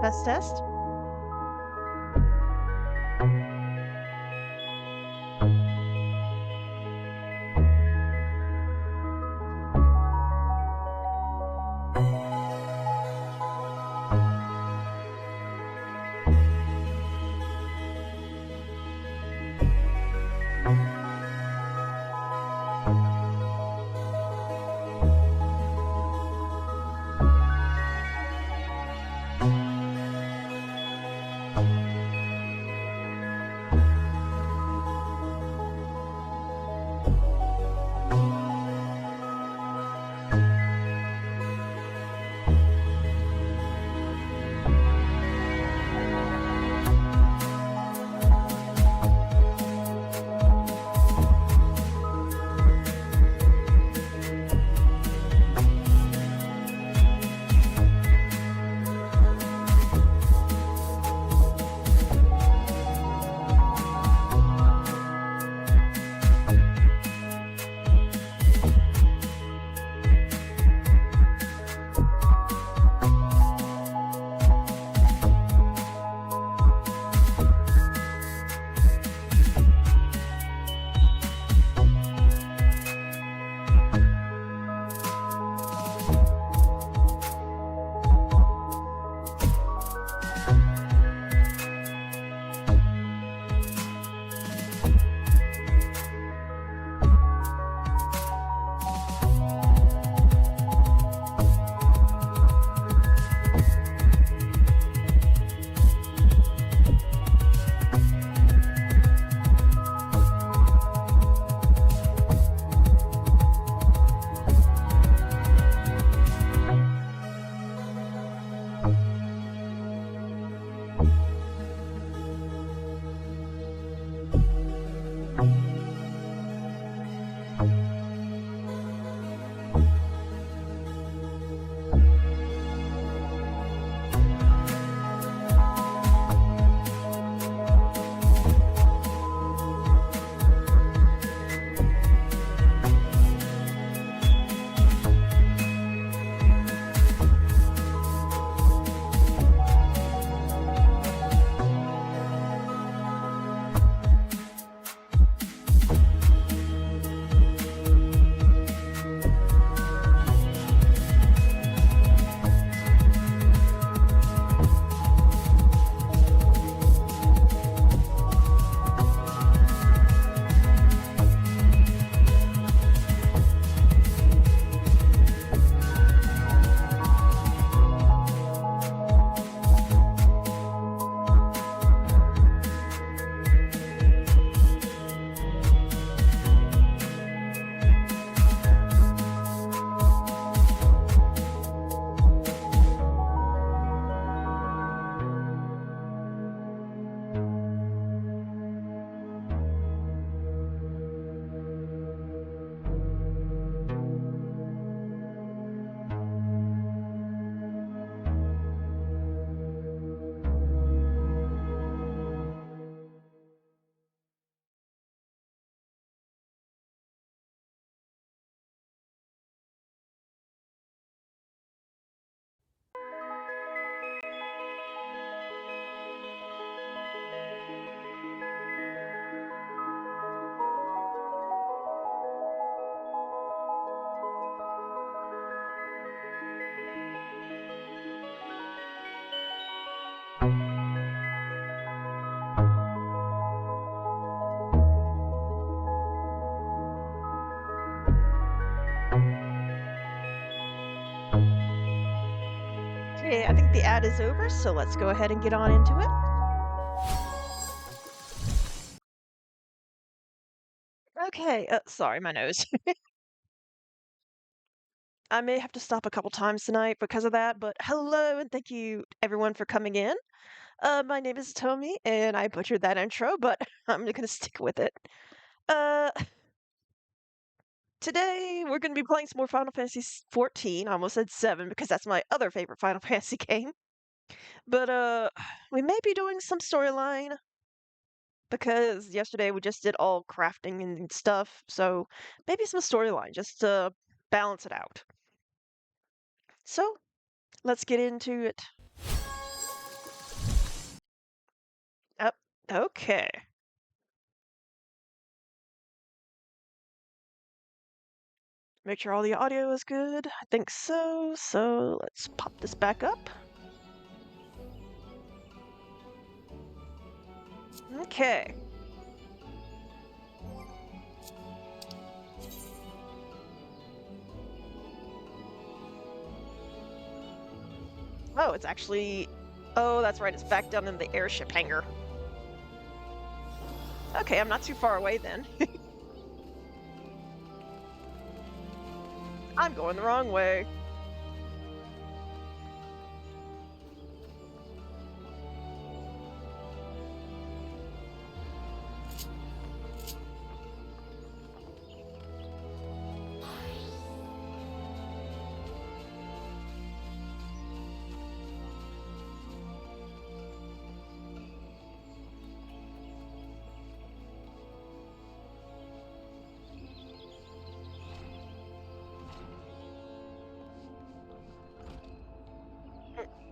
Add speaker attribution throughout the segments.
Speaker 1: Test, test. Okay, I think the ad is over, so let's go ahead and get on into it. Okay, sorry, my nose. I may have to stop a couple times tonight because of that, but hello and thank you everyone for coming in. My name is Tommy, and I butchered that intro, but I'm gonna stick with it. Uh, Today we're gonna be playing some more Final Fantasy 14. I almost said 7 because that's my other favorite Final Fantasy game. But we may be doing some storyline because yesterday we just did all crafting and stuff, so maybe some storyline just to balance it out. So, let's get into it. Okay. Make sure all the audio is good. I think so. So let's pop this back up. Okay. Oh, it's actually. Oh, that's right. It's back down in the airship hangar. Okay, I'm not too far away then. I'm going the wrong way.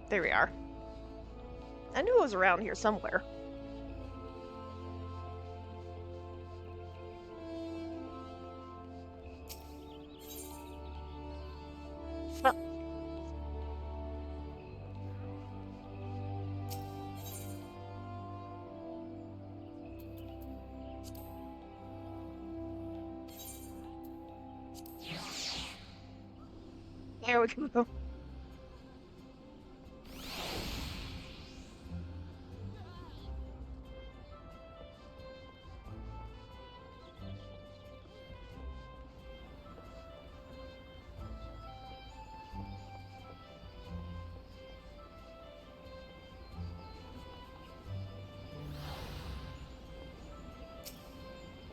Speaker 1: There we are. I knew it was around here somewhere. Well, there we go.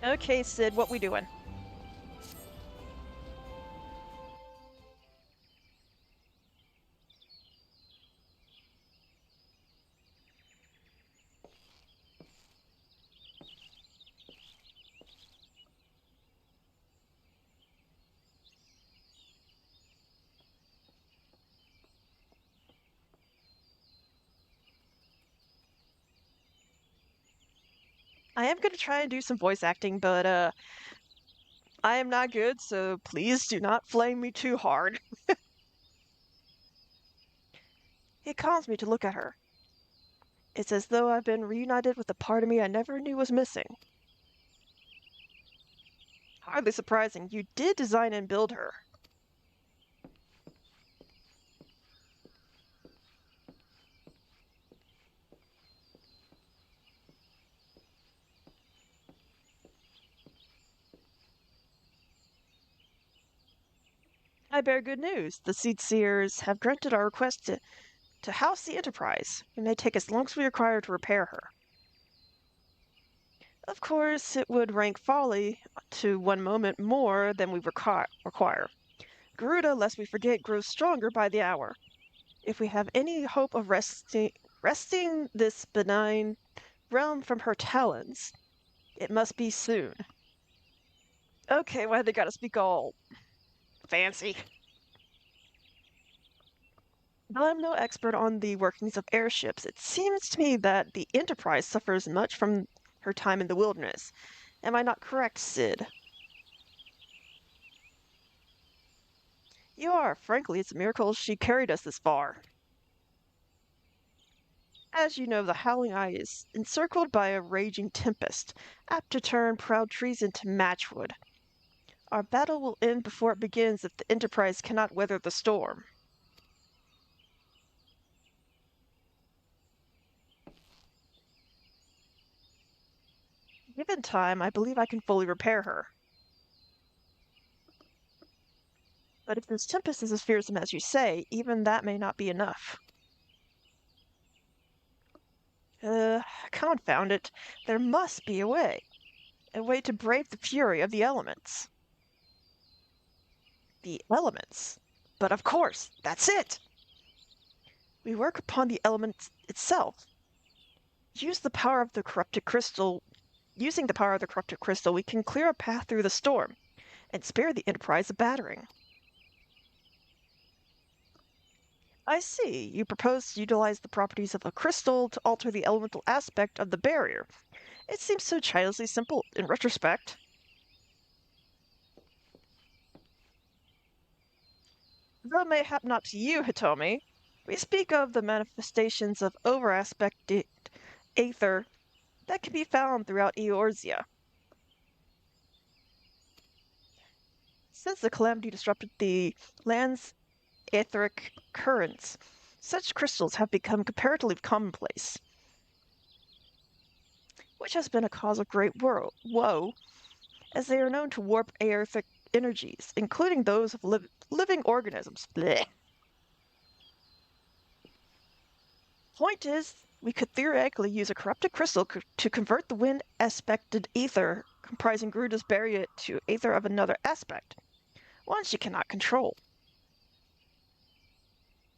Speaker 1: Okay, Sid, what we doing? I am gonna try and do some voice acting, but I am not good, so please do not flame me too hard. It calms me to look at her. It's as though I've been reunited with a part of me I never knew was missing. Hardly surprising, you did design and build her. I bear good news. The Seed Seers have granted our request to house the Enterprise. It may take as long as we require to repair her. Of course, it would rank folly to one moment more than we require. Garuda, lest we forget, grows stronger by the hour. If we have any hope of wresting this benign realm from her talons, it must be soon. Okay, why they gotta speak all fancy? Though I'm no expert on the workings of airships, it seems to me that the Enterprise suffers much from her time in the wilderness. Am I not correct, Sid? You are. Frankly, it's a miracle she carried us this far. As you know, the Howling Eye is encircled by a raging tempest, apt to turn proud trees into matchwood. Our battle will end before it begins if the Enterprise cannot weather the storm. Given time, I believe I can fully repair her. But if this tempest is as fearsome as you say, even that may not be enough. Confound it. There must be a way. A way to brave the fury of the elements. The elements? But of course, that's it! We work upon the elements itself. Use the power of the corrupted crystal. Using the power of the corrupted crystal, we can clear a path through the storm and spare the Enterprise a battering. I see. You propose to utilize the properties of a crystal to alter the elemental aspect of the barrier. It seems so childishly simple in retrospect. Though mayhap not to you, Hitomi, we speak of the manifestations of overaspected aether that can be found throughout Eorzea. Since the calamity disrupted the land's etheric currents, such crystals have become comparatively commonplace, which has been a cause of great woe, as they are known to warp aethic energies, including those of living organisms. Blech. Point is, we could theoretically use a corrupted crystal to convert the wind aspected ether comprising Garuda's barrier to ether of another aspect, one she cannot control.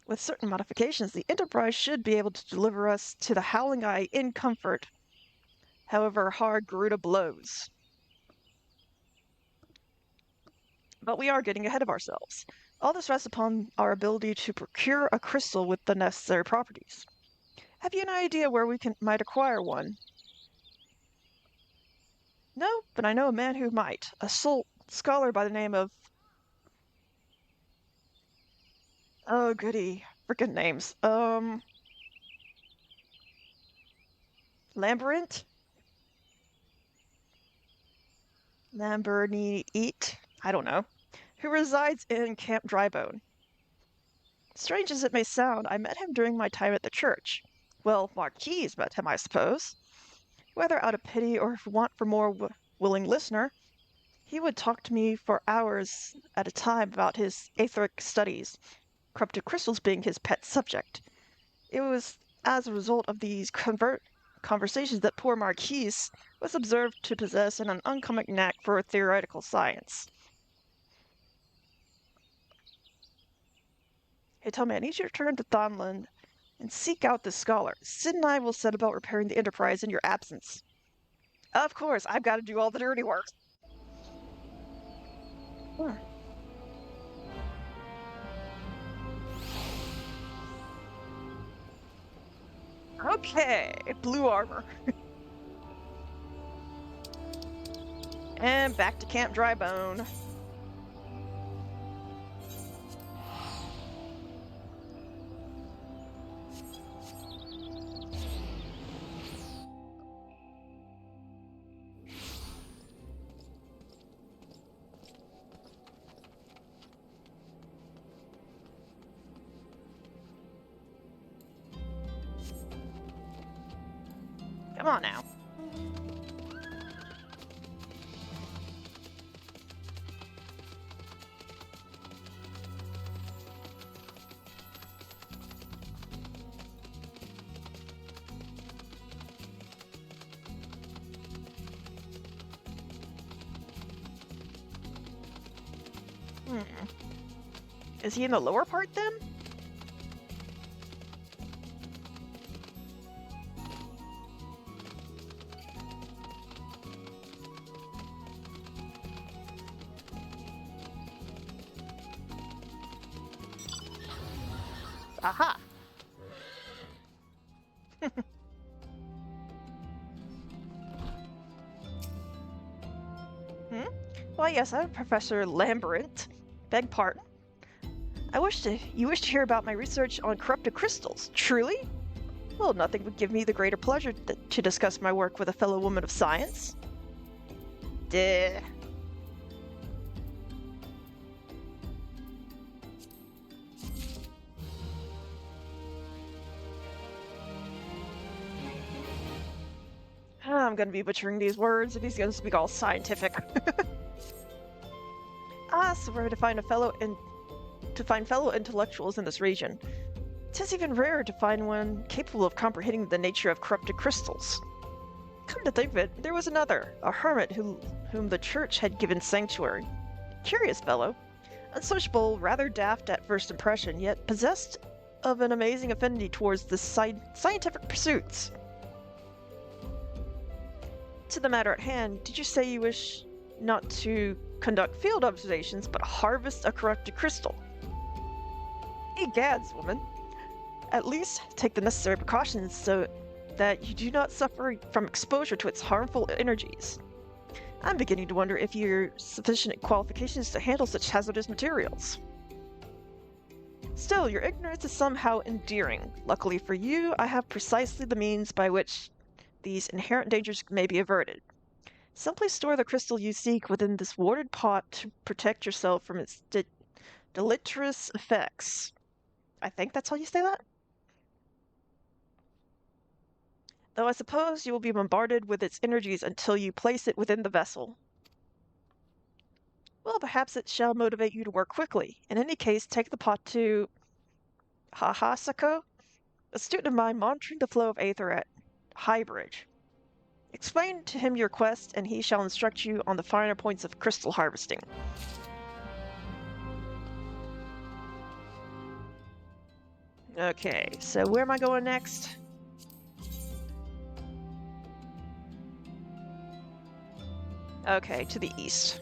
Speaker 1: With certain modifications, the Enterprise should be able to deliver us to the Howling Eye in comfort, however hard Garuda blows. But we are getting ahead of ourselves. All this rests upon our ability to procure a crystal with the necessary properties. Have you an idea where we might acquire one? No, but I know a man who might. A scholar by the name of... Oh, goody. Frickin' names. Lambert? Lamborghini Eat? I don't know. Who resides in Camp Drybone. Strange as it may sound, I met him during my time at the church. Well, Marquise met him, I suppose. Whether out of pity or want for more willing listener, he would talk to me for hours at a time about his etheric studies, corrupted crystals being his pet subject. It was as a result of these conversations that poor Marquise was observed to possess an uncommon knack for theoretical science. Hey, tell me, I need you to return to Thonland and seek out this scholar. Sid and I will set about repairing the Enterprise in your absence. Of course, I've got to do all the dirty work. Hmm. Okay, blue armor. And back to Camp Drybone. Come on now. Is he in the lower part then? Aha! Hmm? Why, yes, I'm Professor Lambert. Beg pardon? You wish to hear about my research on corrupted crystals, truly? Well, nothing would give me the greater pleasure to discuss my work with a fellow woman of science. Duh. I'm gonna be butchering these words if he's gonna speak all scientific. So we're to find fellow intellectuals in this region. 'Tis even rarer to find one capable of comprehending the nature of corrupted crystals. Come to think of it, there was another, a hermit whom the church had given sanctuary. Curious fellow, unsociable, rather daft at first impression, yet possessed of an amazing affinity towards the scientific pursuits. To the matter at hand, did you say you wish not to conduct field observations, but harvest a corrupted crystal? Egads, woman. At least take the necessary precautions so that you do not suffer from exposure to its harmful energies. I'm beginning to wonder if you're sufficient qualifications to handle such hazardous materials. Still, your ignorance is somehow endearing. Luckily for you, I have precisely the means by which these inherent dangers may be averted. Simply store the crystal you seek within this warded pot to protect yourself from its deleterious effects. I think that's how you say that? Though I suppose you will be bombarded with its energies until you place it within the vessel. Well, perhaps it shall motivate you to work quickly. In any case, take the pot to Hahasako, a student of mine monitoring the flow of aether at Highbridge. Explain to him your quest, and he shall instruct you on the finer points of crystal harvesting. Okay, so where am I going next? Okay, to the east.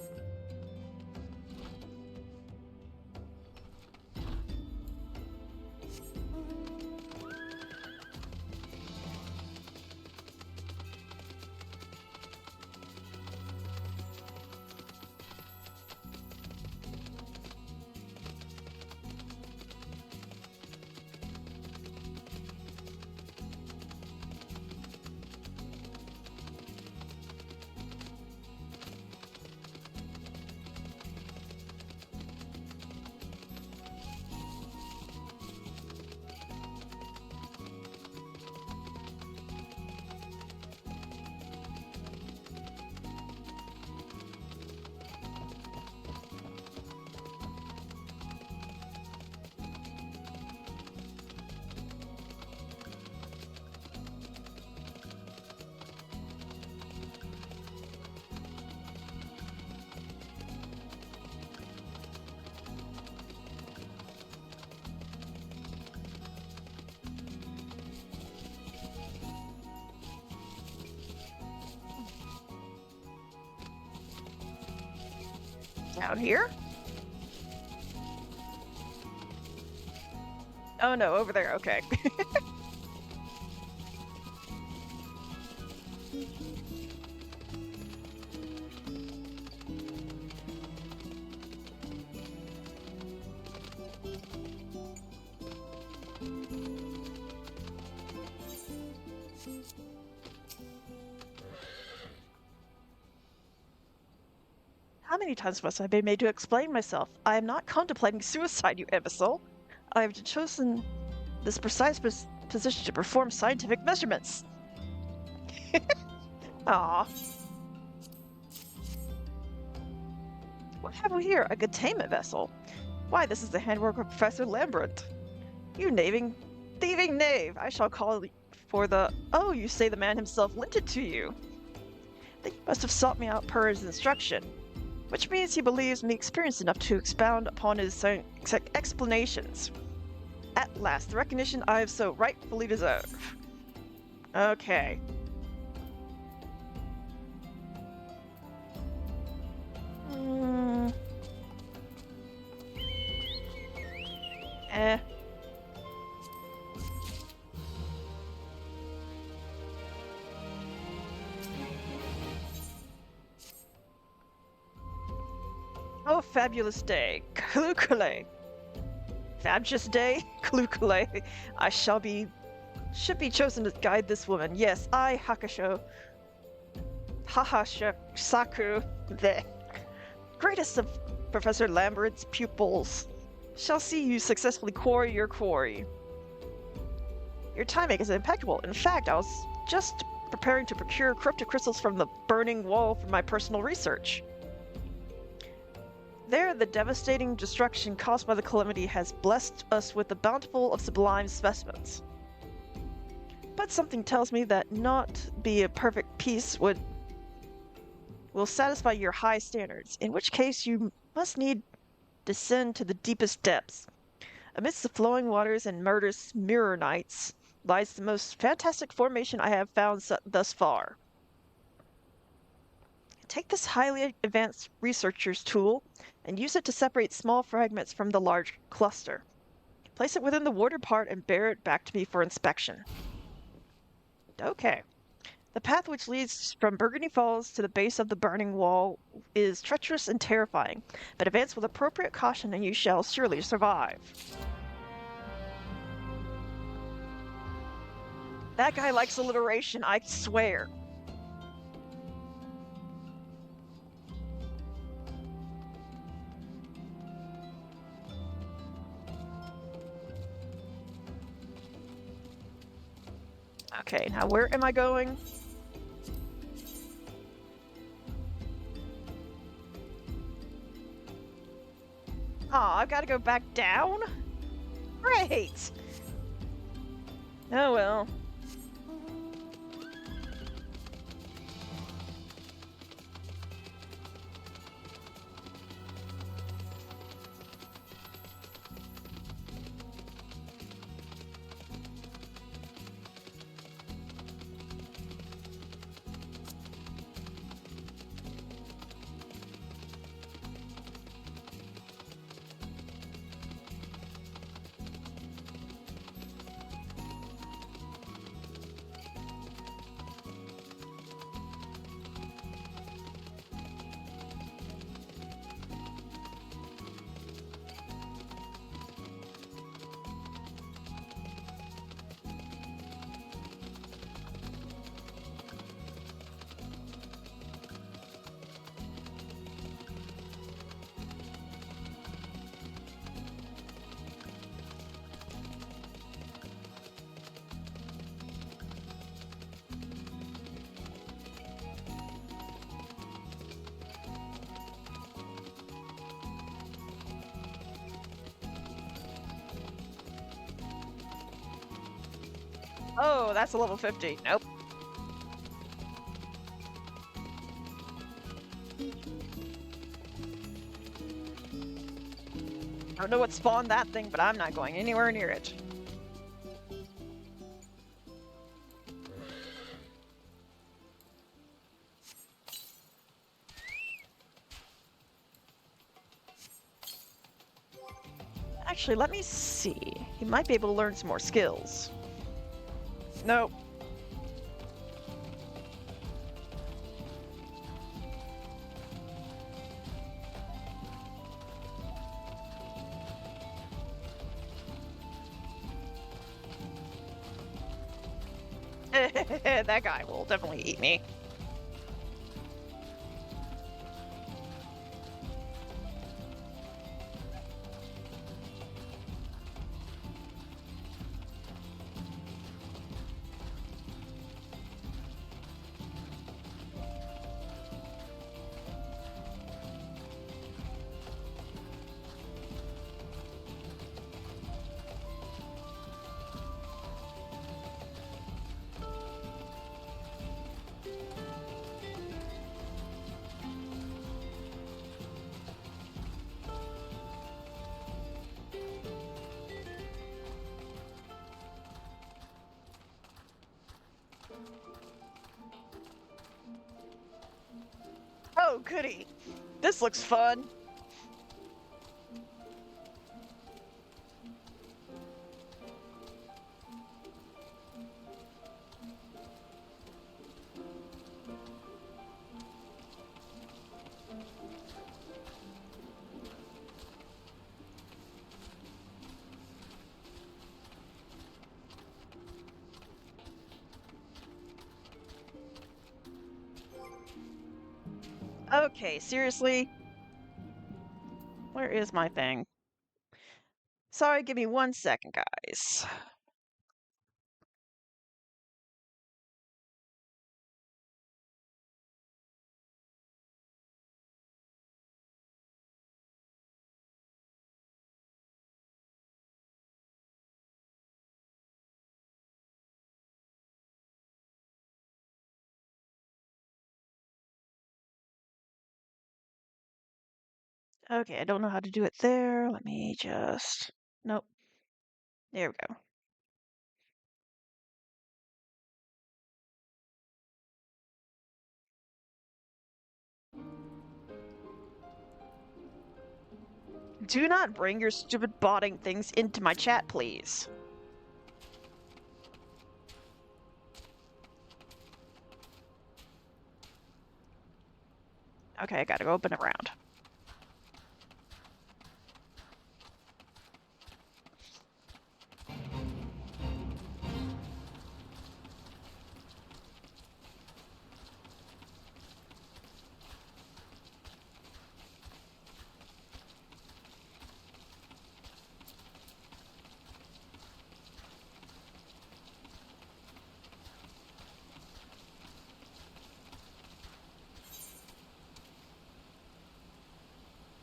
Speaker 1: Down here? Oh no, over there, okay. How many times must I be made to explain myself? I am not contemplating suicide, you imbecile. I have chosen this precise position to perform scientific measurements. Ah. What have we here? A containment vessel. Why, this is the handwork of Professor Lambert. You thieving knave! I shall call for the... Oh, you say the man himself lent it to you. Then you must have sought me out per his instruction. Which means he believes me experienced enough to expound upon his explanations. At last, the recognition I have so rightfully deserved. Okay. Eh. Oh, fabulous day. Kalukale. Fabulous day? Kalukale. I should be chosen to guide this woman. Yes, I, Hakusho. Saku, the greatest of Professor Lambert's pupils, shall see you successfully quarry your quarry. Your timing is impeccable. In fact, I was just preparing to procure cryptocrystals from the burning wall for my personal research. There, the devastating destruction caused by the calamity has blessed us with a bountiful of sublime specimens. But something tells me that not be a perfect piece will satisfy your high standards, in which case you must need descend to the deepest depths. Amidst the flowing waters and murderous mirror nights lies the most fantastic formation I have found thus far. Take this highly advanced researcher's tool and use it to separate small fragments from the large cluster. Place it within the water part and bear it back to me for inspection. Okay. The path which leads from Burgundy Falls to the base of the burning wall is treacherous and terrifying, but advance with appropriate caution and you shall surely survive. That guy likes alliteration, I swear. Okay, now where am I going? Aw, I've got to go back down? Great! Oh well. Oh, that's a level 50. Nope. I don't know what spawned that thing, but I'm not going anywhere near it. Actually, let me see. He might be able to learn some more skills. Nope. That guy will definitely eat me. Oh, goody. This looks fun. Okay, seriously? Where is my thing? Sorry, give me 1 second, guys. Okay, I don't know how to do it there. Let me just... Nope. There we go. Do not bring your stupid botting things into my chat, please. Okay, I gotta go open it around.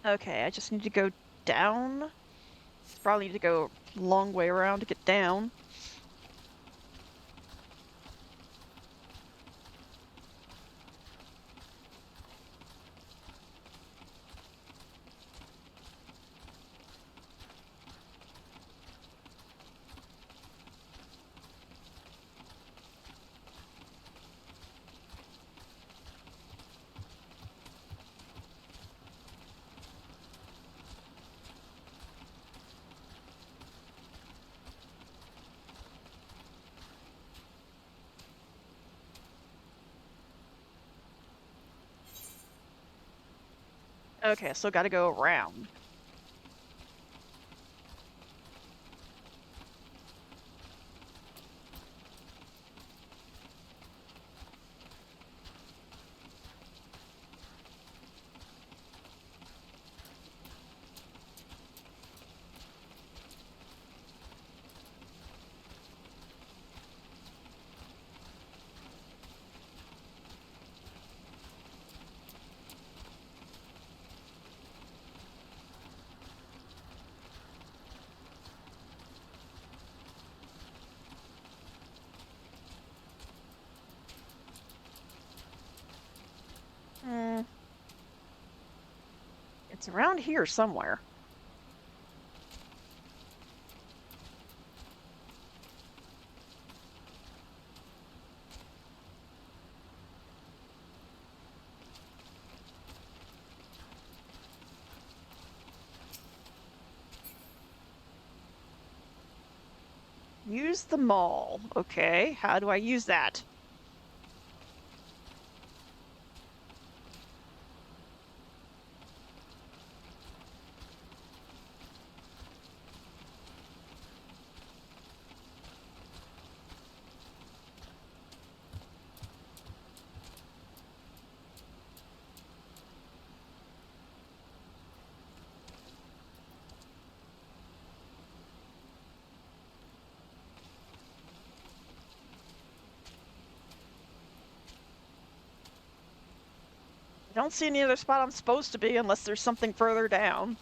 Speaker 1: Okay, I just need to go down. Probably need to go a long way around to get down. Okay, so gotta go around. Hmm. It's around here somewhere. Use the mall. Okay, how do I use that? I don't see any other spot I'm supposed to be unless there's something further down.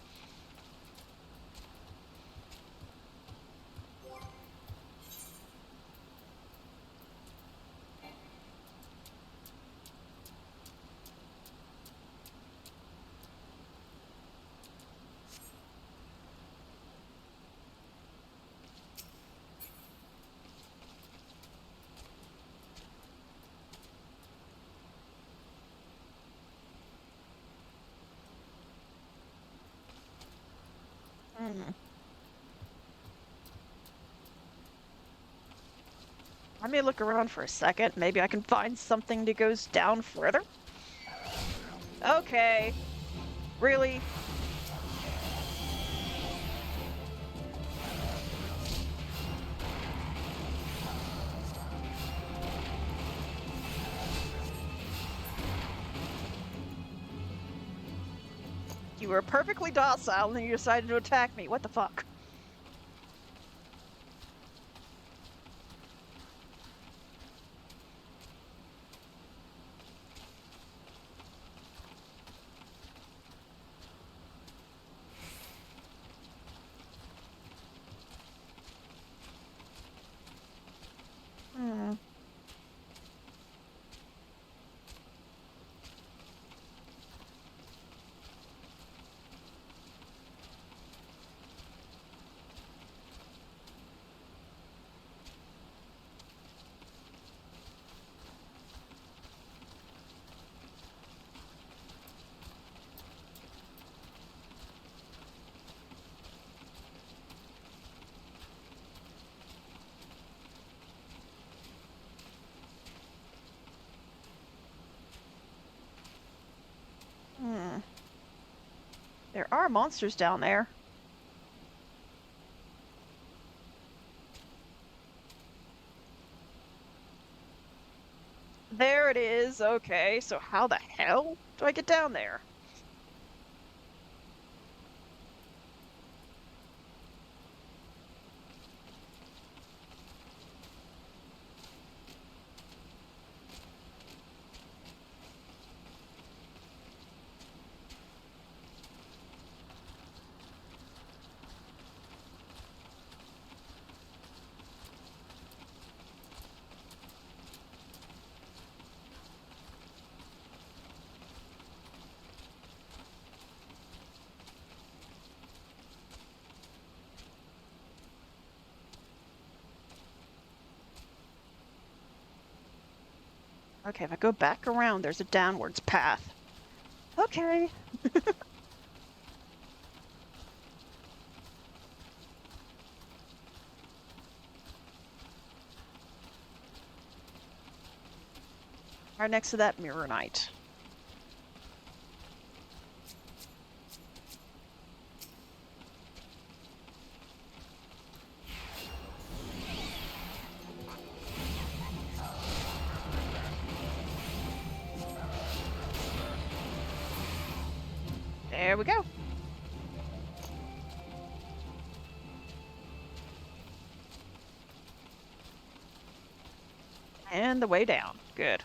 Speaker 1: Hmm. Let me look around for a second. Maybe I can find something that goes down further. Okay. Really? You were perfectly docile and then you decided to attack me. What the fuck? Hmm. There are monsters down there. There it is. Okay, so how the hell do I get down there? Okay, if I go back around, there's a downwards path. Okay. Right next to that Mirror Knight. There we go. And the way down. Good.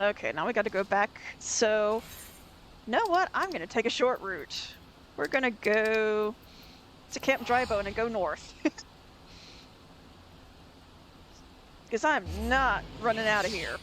Speaker 1: Okay, now we got to go back. So, you know what? I'm going to take a short route. We're going to go to Camp Drybone and go north. Because I'm not running out of here.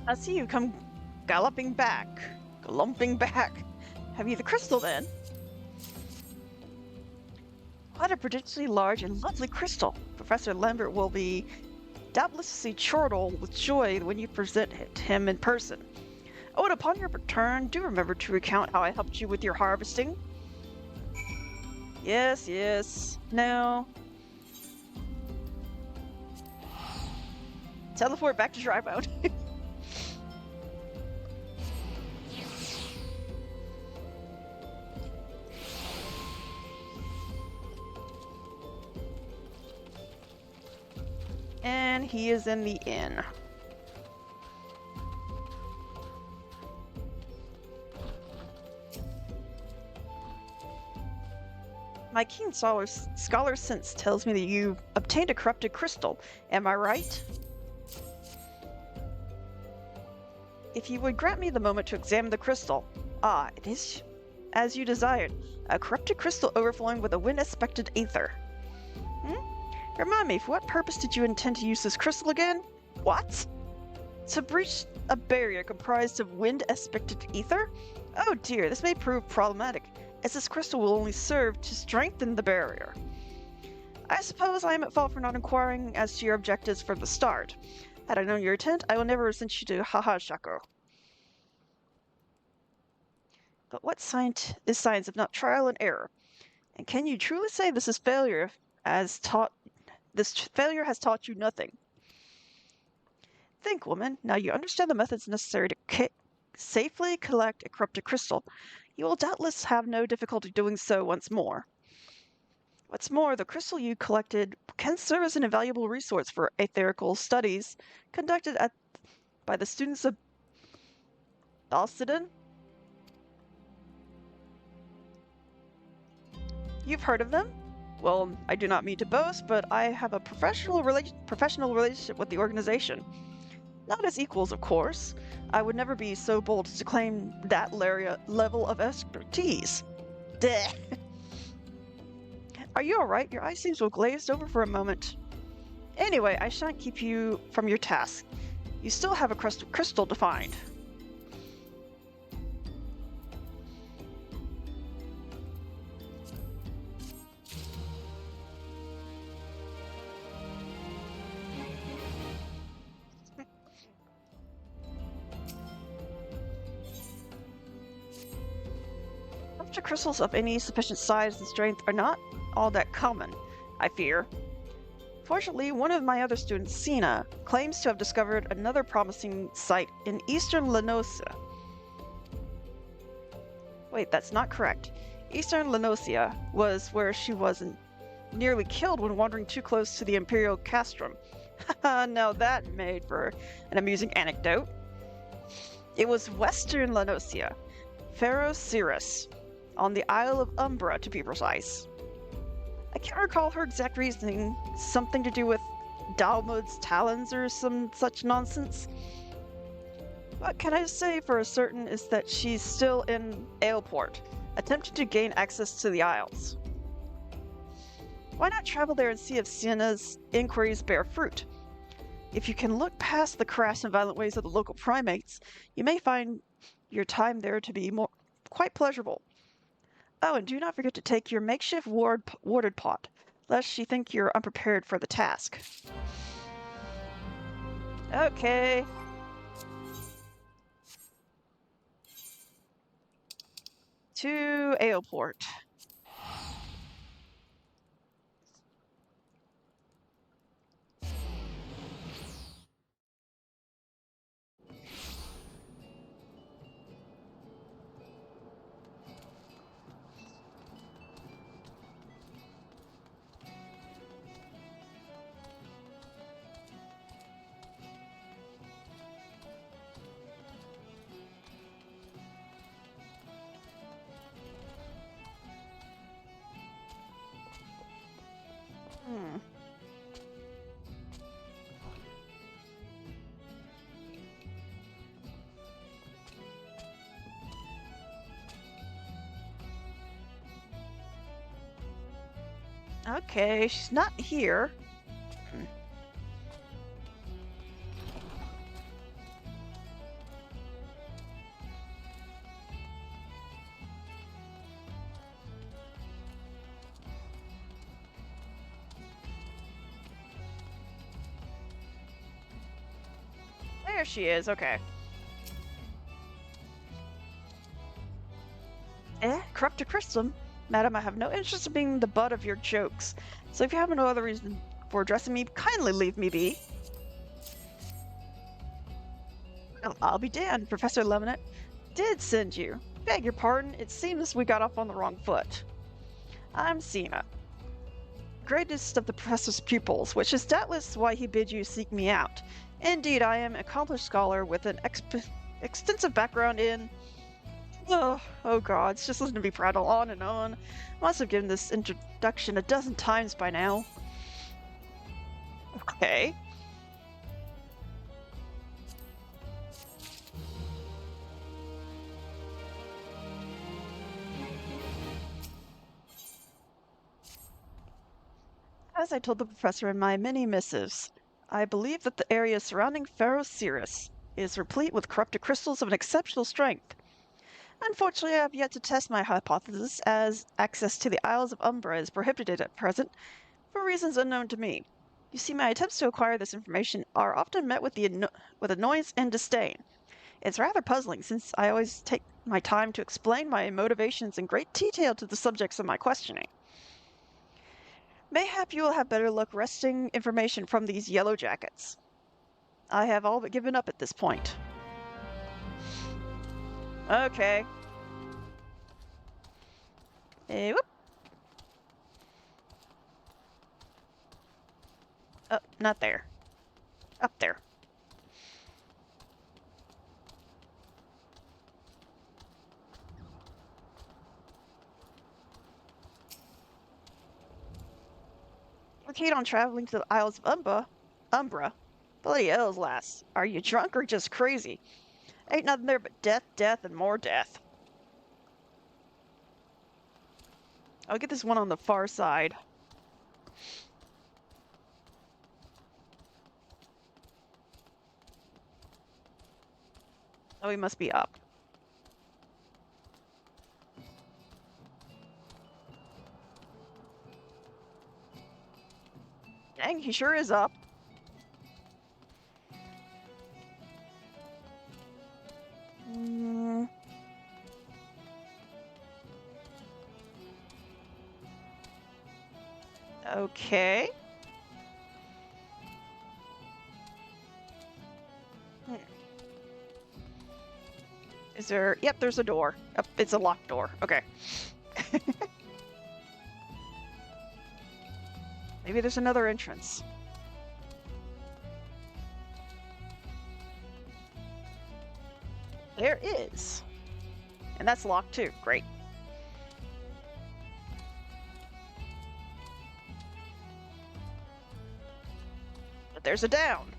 Speaker 1: I see you come galloping back, glumping back. Have you the crystal then? What a particularly large and lovely crystal. Professor Lambert will be doubtlessly chortle with joy when you present it to him in person. Oh, and upon your return, do remember to recount how I helped you with your harvesting. Yes, yes. Now, teleport back to Drybone. And he is in the inn. My keen scholar sense tells me that you obtained a corrupted crystal. Am I right? If you would grant me the moment to examine the crystal. Ah, it is as you desired. A corrupted crystal overflowing with a wind-aspected ether. Remind me, for what purpose did you intend to use this crystal again? What? To breach a barrier comprised of wind-aspected ether? Oh dear, this may prove problematic, as this crystal will only serve to strengthen the barrier. I suppose I am at fault for not inquiring as to your objectives from the start. Had I known your intent, I would never have sent you to Hahashako. But what science if not trial and error? And can you truly say this failure has taught you nothing? Think, woman. Now you understand the methods necessary to safely collect a corrupted crystal. You will doubtless have no difficulty doing so once more. What's more, the crystal you collected can serve as an invaluable resource for aetherical studies conducted by the students of Dalsidon. You've heard of them? Well, I do not mean to boast, but I have a professional relationship with the organization. Not as equals, of course. I would never be so bold as to claim that level of expertise. Duh. Are you alright? Your eyes seem to have glazed over for a moment. Anyway, I shan't keep you from your task. You still have a crystal to find. Crystals of any sufficient size and strength are not all that common, I fear. Fortunately, one of my other students, Sina, claims to have discovered another promising site in eastern Lenosia. Wait, that's not correct. Eastern Lenosia was where she was nearly killed when wandering too close to the Imperial Castrum. Haha, now that made for an amusing anecdote. It was western Lenosia, Pharaoh Cirrus, on the Isle of Umbra, to be precise. I can't recall her exact reasoning, something to do with Dalmud's talons or some such nonsense. What can I say for certain is that she's still in Aleport, attempting to gain access to the Isles. Why not travel there and see if Siena's inquiries bear fruit? If you can look past the crass and violent ways of the local primates, you may find your time there to be quite pleasurable. Oh, and do not forget to take your makeshift warded pot, lest she think you're unprepared for the task. Okay. To Aleport. Okay, she's not here. There she is, okay. Corrupted crystal? Madam, I have no interest in being the butt of your jokes, so if you have no other reason for addressing me, kindly leave me be. Well, I'll be damned, Professor Lemonette did send you. Beg your pardon, it seems we got off on the wrong foot. I'm Sina. greatest of the professor's pupils, which is doubtless why he bid you seek me out. Indeed, I am an accomplished scholar with an extensive background in. Oh god, it's just listening to me prattle on and on. I must have given this introduction a dozen times by now. Okay. As I told the professor in my many missives, I believe that the area surrounding Ferrocirrus is replete with corrupted crystals of an exceptional strength. Unfortunately, I have yet to test my hypothesis, as access to the Isles of Umbra is prohibited at present for reasons unknown to me. You see, my attempts to acquire this information are often met with with annoyance and disdain. It's rather puzzling, since I always take my time to explain my motivations in great detail to the subjects of my questioning. Mayhap you will have better luck wresting information from these yellow jackets. I have all but given up at this point. Okay. Whoop. Oh, not there. Up there. We keen on traveling to the Isles of Umbra. Bloody hells, lass. Are you drunk or just crazy? Ain't nothing there but death, death, and more death. I'll get this one on the far side. Oh, he must be up. Dang, he sure is up. Okay. Is there... Yep, there's a door. Oh, it's a locked door. Okay. Maybe there's another entrance. There is. And that's locked too. Great. But there's a down.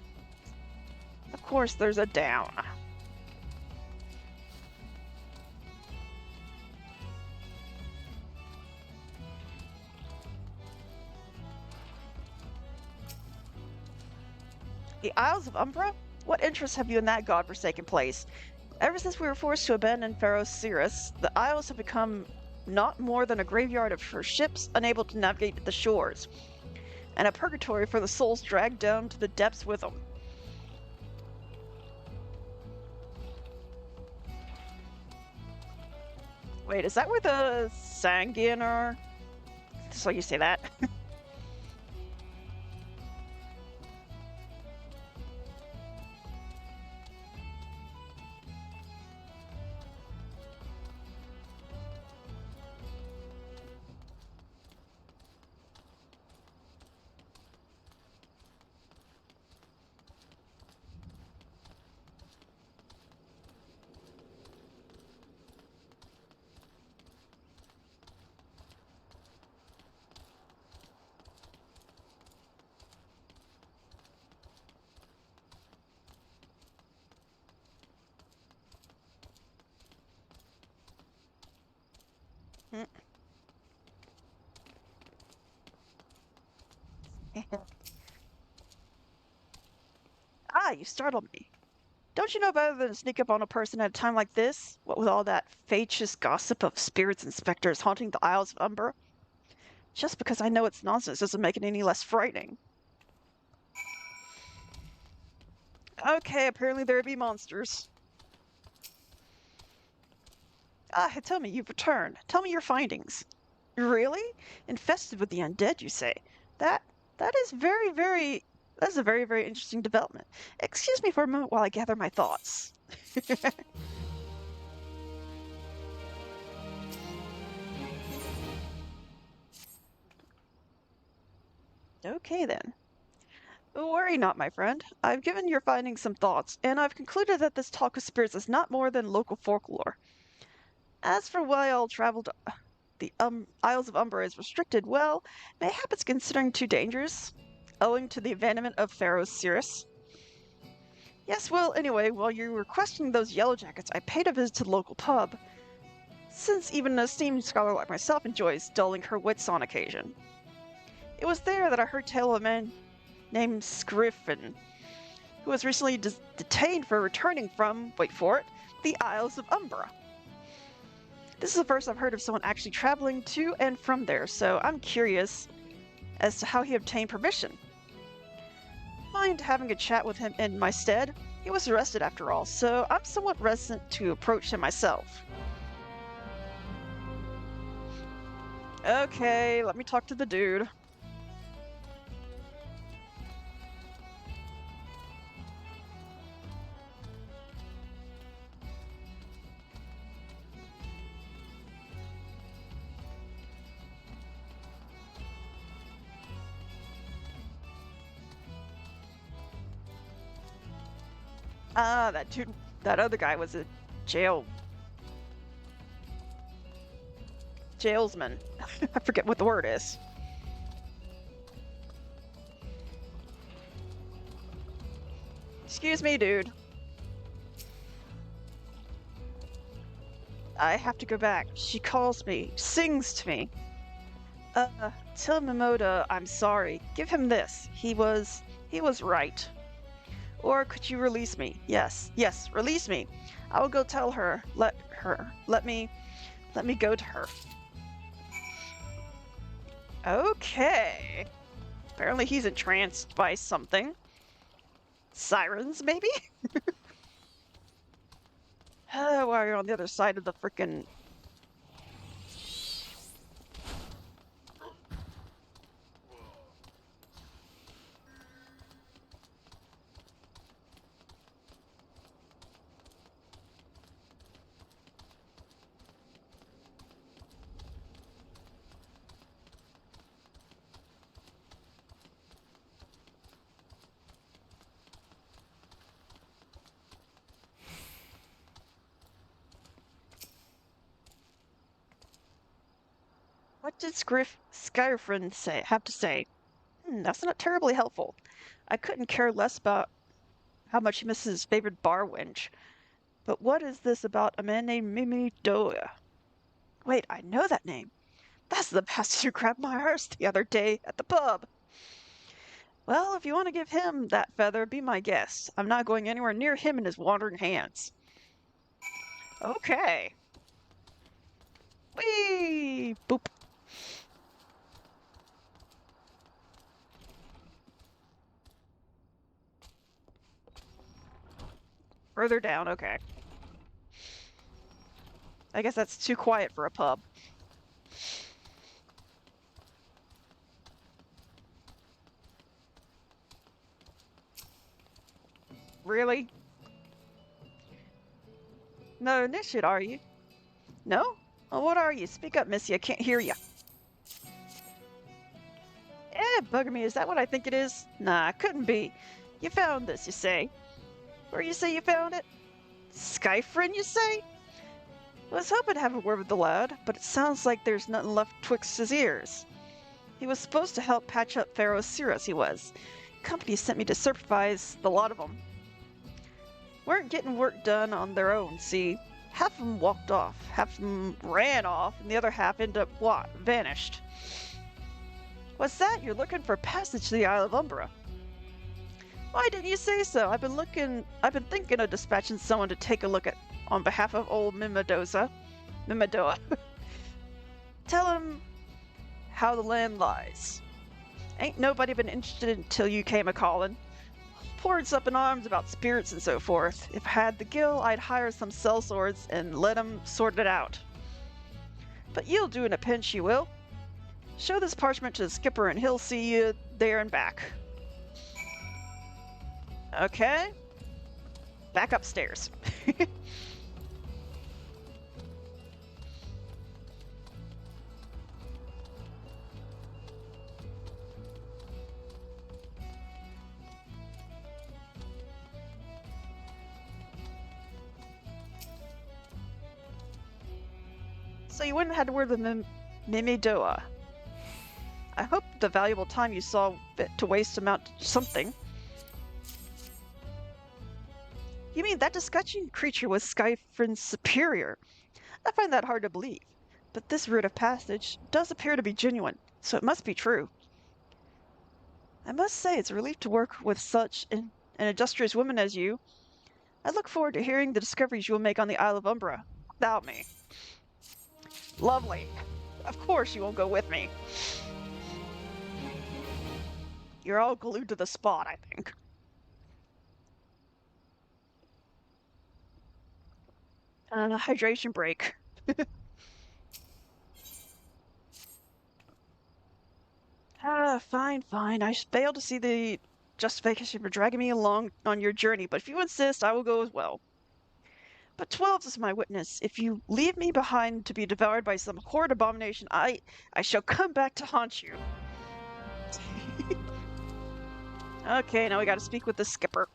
Speaker 1: Of course there's a down. The Isles of Umbra? What interest have you in that godforsaken place? Ever since we were forced to abandon Ferrocirrus, the Isles have become not more than a graveyard for ships unable to navigate the shores, and a purgatory for the souls dragged down to the depths with them. Wait, is that where the Sangian are? So you say that? Ah, you startled me. Don't you know better than to sneak up on a person at a time like this? What with all that facetious gossip of spirits and specters haunting the Isles of Umber? Just because I know it's nonsense doesn't make it any less frightening. Okay, apparently there be monsters. Ah, tell me, you've returned. Tell me your findings. Really? Infested with the undead, you say? That that is that's a very, very interesting development. Excuse me for a moment while I gather my thoughts. Okay then. Worry not, my friend. I've given your findings some thoughts, and I've concluded that this talk of spirits is not more than local folklore. As for why all travel to the Isles of Umbra is restricted, well, mayhap it's considering too dangerous, owing to the abandonment of Pharaoh Cyrus. Yes, well, anyway, while you were questioning those yellow jackets, I paid a visit to the local pub, since even an esteemed scholar like myself enjoys dulling her wits on occasion. It was there that I heard tale of a man named Scriffin, who was recently detained for returning from, wait for it, the Isles of Umbra. This is the first I've heard of someone actually traveling to and from there, so I'm curious as to how he obtained permission. Mind having a chat with him in my stead? He was arrested after all, so I'm somewhat reticent to approach him myself. Okay, let me talk to the dude. Ah, that dude, that other guy was a jailsman. I forget what the word is. Excuse me, dude. I have to go back. She calls me, sings to me. Tell Mimoda I'm sorry. Give him this. He was right. Or could you release me? Yes, yes, release me. I will go tell her. Let me go to her. Okay. Apparently he's entranced by something. Sirens, maybe? While you're on the other side of the frickin'... What did Skyfriend have to say? That's not terribly helpful. I couldn't care less about how much he misses his favorite bar wench. But what is this about a man named Mimi Doa? Wait, I know that name. That's the bastard who grabbed my arse the other day at the pub. Well, if you want to give him that feather, be my guest. I'm not going anywhere near him and his wandering hands. Okay. Whee! Boop. Further down, okay. I guess that's too quiet for a pub. Really? No initiate, are you? No? Well, what are you? Speak up, missy. I can't hear you. Bugger me. Is that what I think it is? Nah, couldn't be. You found this, you say? Where you say you found it? Skyfrin, you say? I was hoping to have a word with the lad, but it sounds like there's nothing left twixt his ears. He was supposed to help patch up Pharaoh Cyrus, he was. Company sent me to supervise the lot of them. Weren't getting work done on their own, see? Half of them walked off, half of them ran off, and the other half ended up, what, vanished. What's that? You're looking for passage to the Isle of Umbra. Why didn't you say so? I've been thinking of dispatching someone to take a look at on behalf of old Mimidoa. Tell him how the land lies. Ain't nobody been interested until you came a-calling. Port's up in arms about spirits and so forth. If I had the gil, I'd hire some sellswords and let 'em sort it out. But you'll do in a pinch, you will. Show this parchment to the skipper and he'll see you there and back. Okay. Back upstairs. So you went and had a word with Mimidoa. I hope the valuable time you saw fit to waste amount to something. You mean that disgusting creature was Skyfrin's superior? I find that hard to believe. But this rite of passage does appear to be genuine, so it must be true. I must say it's a relief to work with such an industrious woman as you. I look forward to hearing the discoveries you will make on the Isle of Umbra without me. Lovely. Of course you won't go with me. You're all glued to the spot, I think. Hydration break. Fine, fine. I failed to see the justification for dragging me along on your journey, but if you insist, I will go as well. But 12 is my witness. If you leave me behind to be devoured by some horrid abomination, I shall come back to haunt you. Okay, now we gotta speak with the skipper.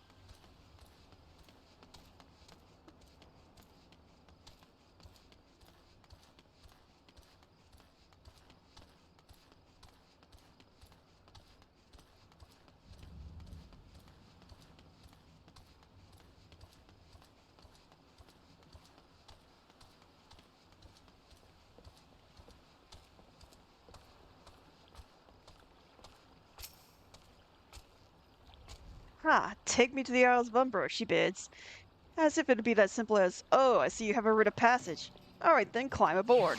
Speaker 1: Take me to the Isles of Umbra, she bids. As if it'd be that simple as, oh, I see you have a writ of passage. Alright then, climb aboard.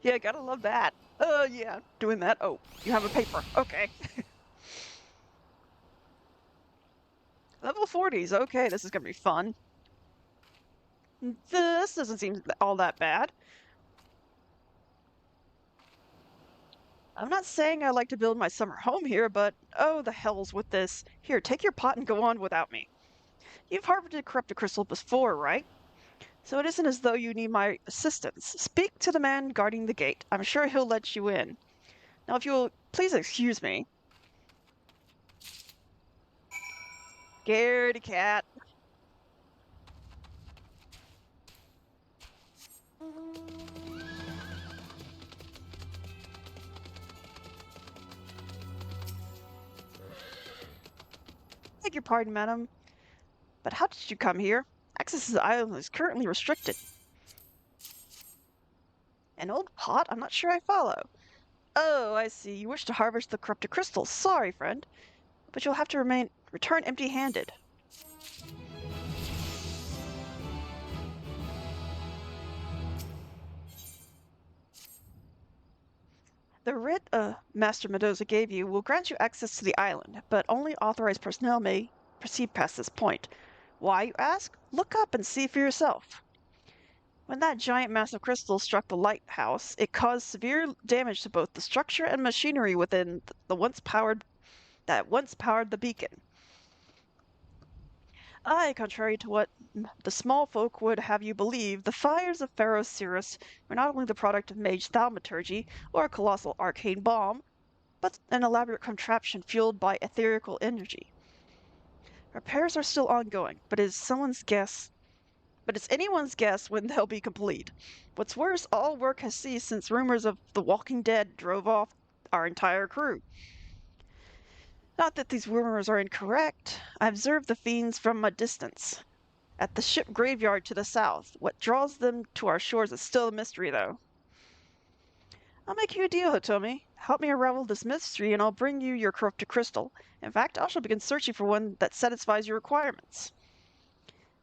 Speaker 1: Yeah, gotta love that. Yeah, doing that. Oh, you have a paper. Okay. Level 40s. Okay, this is gonna be fun. This doesn't seem all that bad. I'm not saying I like to build my summer home here, but oh, the hells with this. Here, take your pot and go on without me. You've harvested corrupted crystal before, right? So it isn't as though you need my assistance. Speak to the man guarding the gate. I'm sure he'll let you in. Now, if you'll please excuse me. Scaredy cat. Beg your pardon, madam, but how did you come here? Access to the island is currently restricted. An old pot? I'm not sure I follow. Oh, I see. You wish to harvest the corrupted crystals. Sorry, friend, but you'll have to return empty-handed. The writ Master Mendoza gave you will grant you access to the island, but only authorized personnel may proceed past this point. Why, you ask? Look up and see for yourself. When that giant mass of crystal struck the lighthouse, it caused severe damage to both the structure and machinery within that once powered the beacon. Contrary to what the small folk would have you believe, the fires of Pharaoh Cyrus were not only the product of mage thaumaturgy or a colossal arcane bomb, but an elaborate contraption fueled by etherical energy. Repairs are still ongoing, but it's anyone's guess when they'll be complete. What's worse, all work has ceased since rumors of the Walking Dead drove off our entire crew. Not that these rumors are incorrect. I observed the fiends from a distance. At the ship graveyard to the south. What draws them to our shores is still a mystery, though. I'll make you a deal, Hitomi. Help me unravel this mystery, and I'll bring you your corrupted crystal. In fact, I shall begin searching for one that satisfies your requirements.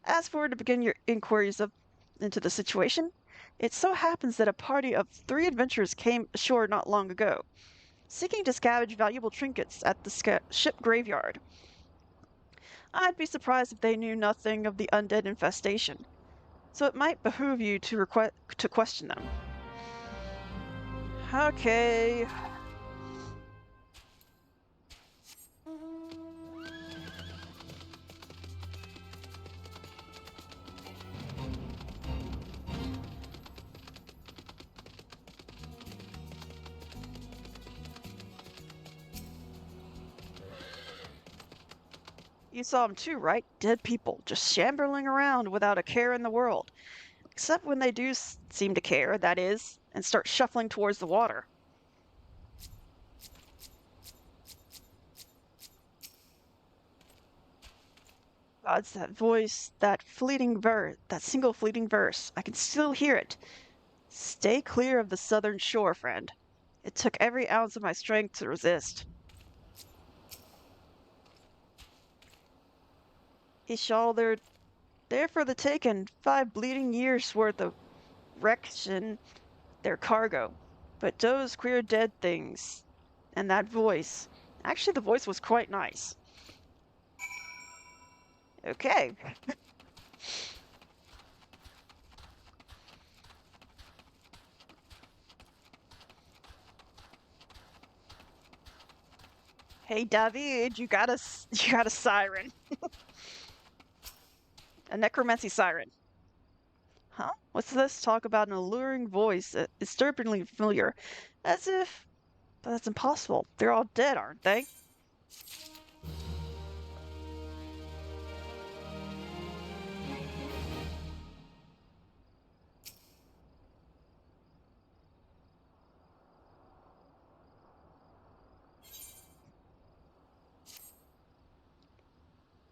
Speaker 1: As for to begin your inquiries into the situation, it so happens that a party of 3 adventurers came ashore not long ago, seeking to scavenge valuable trinkets at the ship graveyard. I'd be surprised if they knew nothing of the undead infestation, so it might behoove you to question them. Okay. You saw them too, right? Dead people, just shambling around without a care in the world. Except when they do seem to care, that is, and start shuffling towards the water. God's that voice, that fleeting verse, that single fleeting verse. I can still hear it. Stay clear of the southern shore, friend. It took every ounce of my strength to resist. Ishal, they're there for the taking. 5 bleeding years worth of wreckage and their cargo. But those queer dead things, and that voice. Actually, the voice was quite nice. Okay. Hey, David, you got a siren. A necromancy siren. Huh? What's this talk about an alluring voice, disturbingly familiar? As if... But that's impossible. They're all dead, aren't they?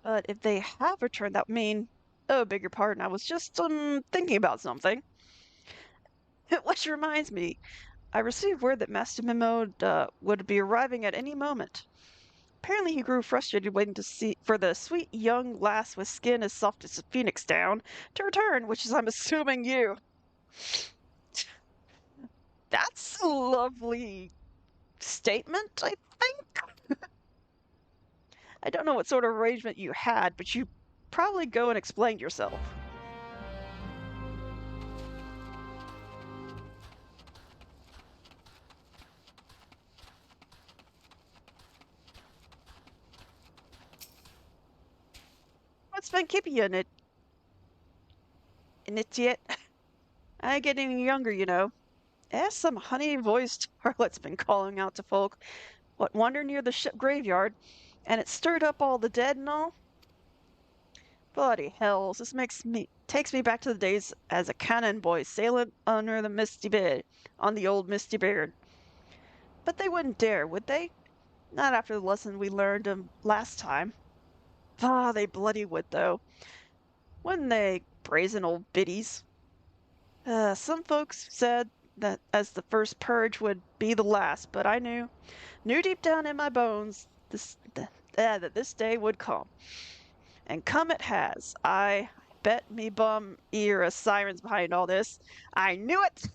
Speaker 1: But if they have returned, that would mean... Oh, beg your pardon, I was just, thinking about something. Which reminds me, I received word that Master Mimo would be arriving at any moment. Apparently he grew frustrated waiting to see for the sweet young lass with skin as soft as a phoenix down to return, which is I'm assuming you. That's a lovely statement, I think. I don't know what sort of arrangement you had, but you probably go and explained yourself. What's been keeping you in it yet? I ain't getting any younger, you know. As some honey-voiced harlot's been calling out to folk what wander near the ship graveyard, and it stirred up all the dead and all. Bloody hells, this takes me back to the days as a cannon boy sailing under the misty bed on the old misty beard. But they wouldn't dare, would they? Not after the lesson we learned last time. Ah, they bloody would, though. Wouldn't they, brazen old biddies? Some folks said that as the first purge would be the last, but I knew deep down in my bones that this day would come. And come it has. I bet me bum ear a siren's behind all this. I knew it!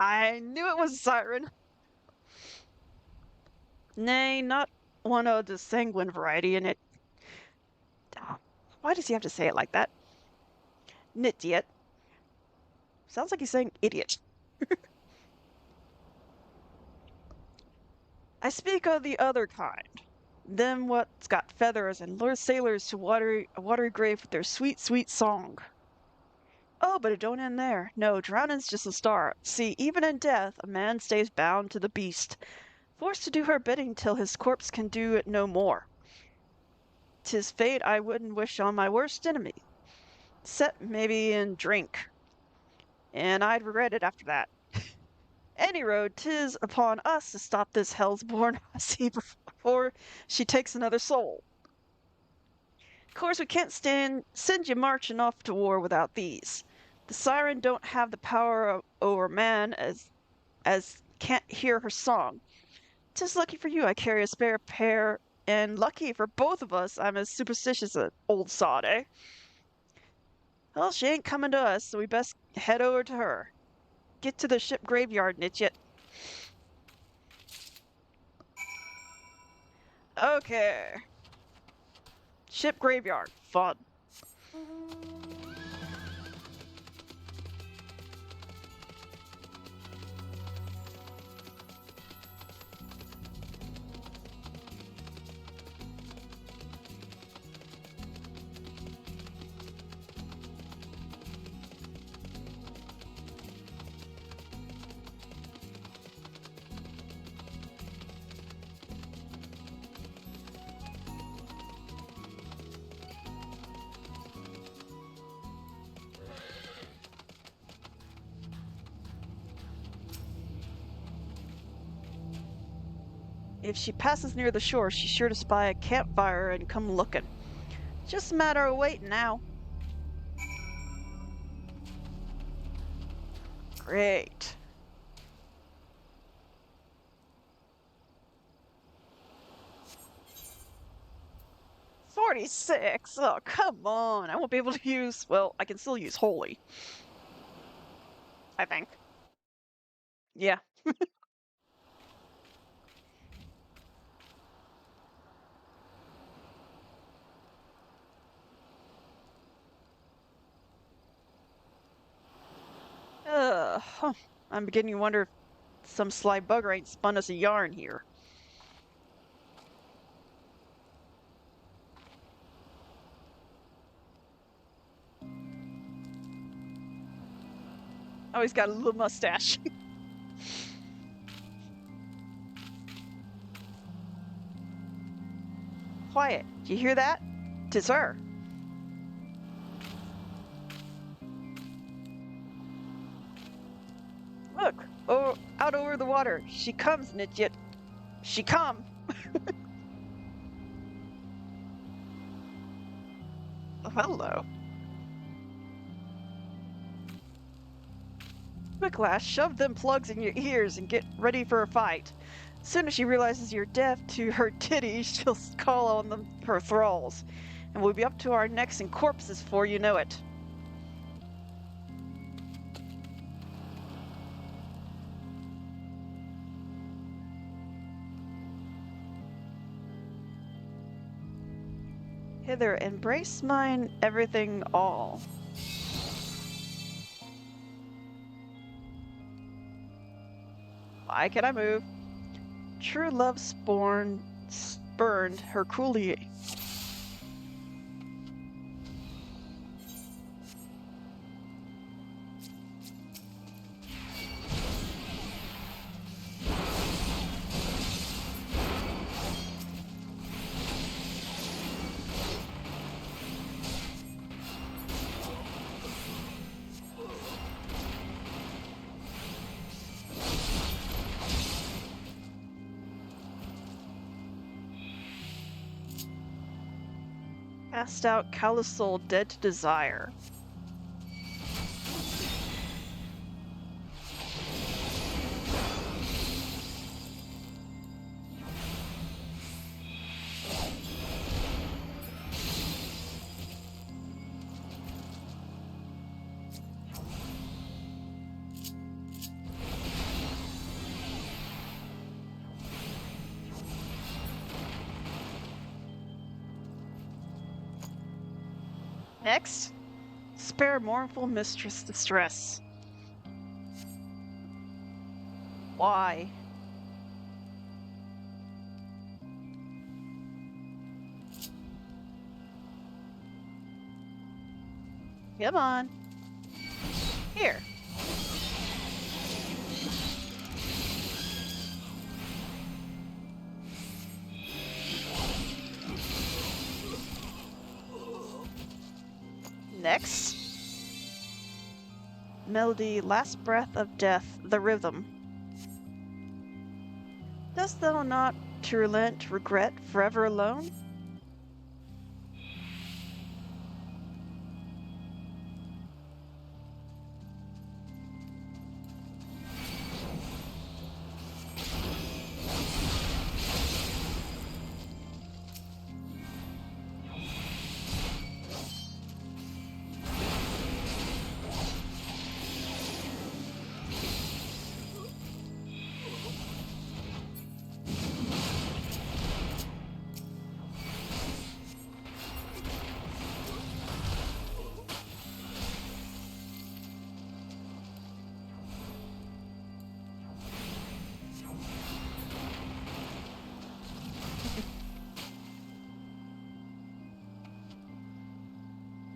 Speaker 1: I knew it was a siren! Nay, not one of the sanguine variety, and it... Why does he have to say it like that? Nitiot. Sounds like he's saying idiot. I speak of the other kind. Them what's got feathers and lure sailors to a watery grave with their sweet, sweet song. Oh, but it don't end there. No, drowning's just the start. See, even in death, a man stays bound to the beast, forced to do her bidding till his corpse can do it no more. 'Tis fate I wouldn't wish on my worst enemy, except maybe in drink, and I'd regret it after that. Any road, 'tis upon us to stop this hell's born hussy before she takes another soul. Of course, we can't send you marching off to war without these. The siren don't have the power over man as can't hear her song. 'Tis lucky for you I carry a spare pair, and lucky for both of us I'm as superstitious as old sod, eh? Well, she ain't coming to us, so we best head over to her. Get to the ship graveyard, Nitchit. Okay. Ship graveyard. Fun. If she passes near the shore, she's sure to spy a campfire and come looking. Just a matter of waiting now. Great. $46? Oh, come on. I won't be able to use, well, I can still use holy. I think. Yeah. Huh. I'm beginning to wonder if some sly bugger ain't spun us a yarn here. Oh, he's got a little mustache. Quiet. Do you hear that? 'Tis her. Look, oh, out over the water. She comes, Nidget. She come. Oh, hello. Quick, lass, shove them plugs in your ears and get ready for a fight. As soon as she realizes you're deaf to her titties, she'll call on them her thralls. And we'll be up to our necks in corpses before you know it. Hither, embrace mine everything all. Why can I move? True love spurned her cruelly. Cast out callous soul dead to desire. Next, spare mournful mistress distress. Why? Come on. Here. Next, melody, last breath of death, the rhythm. Dost thou not to relent, regret, forever alone?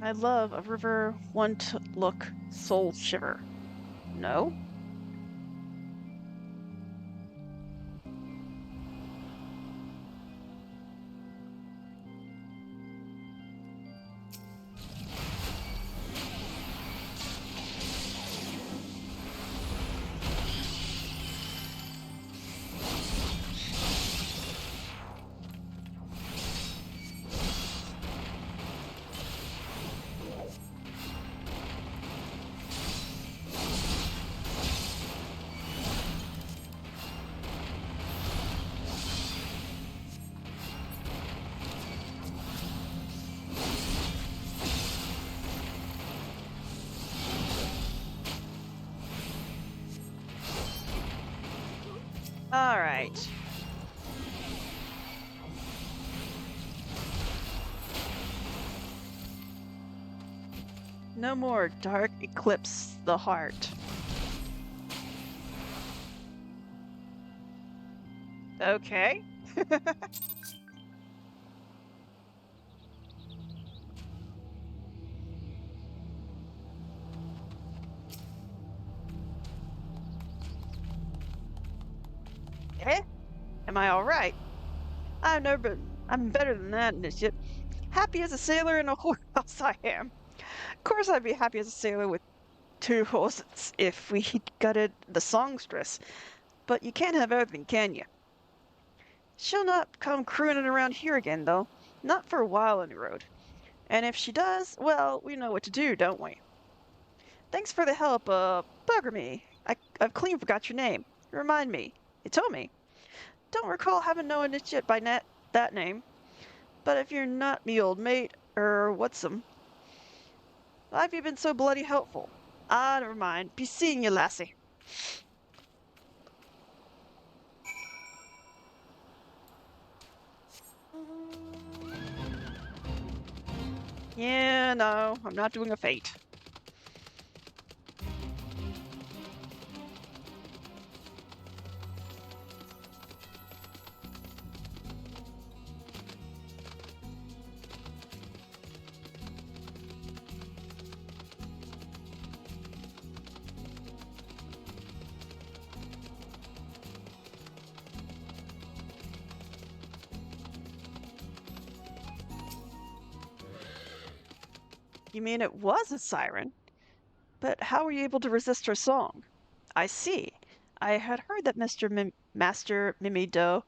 Speaker 1: I love a river, one to look, soul shiver. No? right. No more dark eclipse the heart. Okay. Eh? Am I all right? I know, but I'm better than that, Initiate. Happy as a sailor in a whorehouse I am. Of course I'd be happy as a sailor with two horses if we gutted the songstress. But you can't have everything, can you? She'll not come crooning around here again, though. Not for a while, on the road. And if she does, well, we know what to do, don't we? Thanks for the help, bugger me. I've clean forgot your name. Remind me. You told me. Don't recall having known it yet by that name. But if you're not me old mate, what's'em, why've you been so bloody helpful? Ah, never mind. Be seeing you, lassie. Yeah, no, I'm not doing a fate. You mean it was a siren? But how were you able to resist her song? I see. I had heard that Master Mimido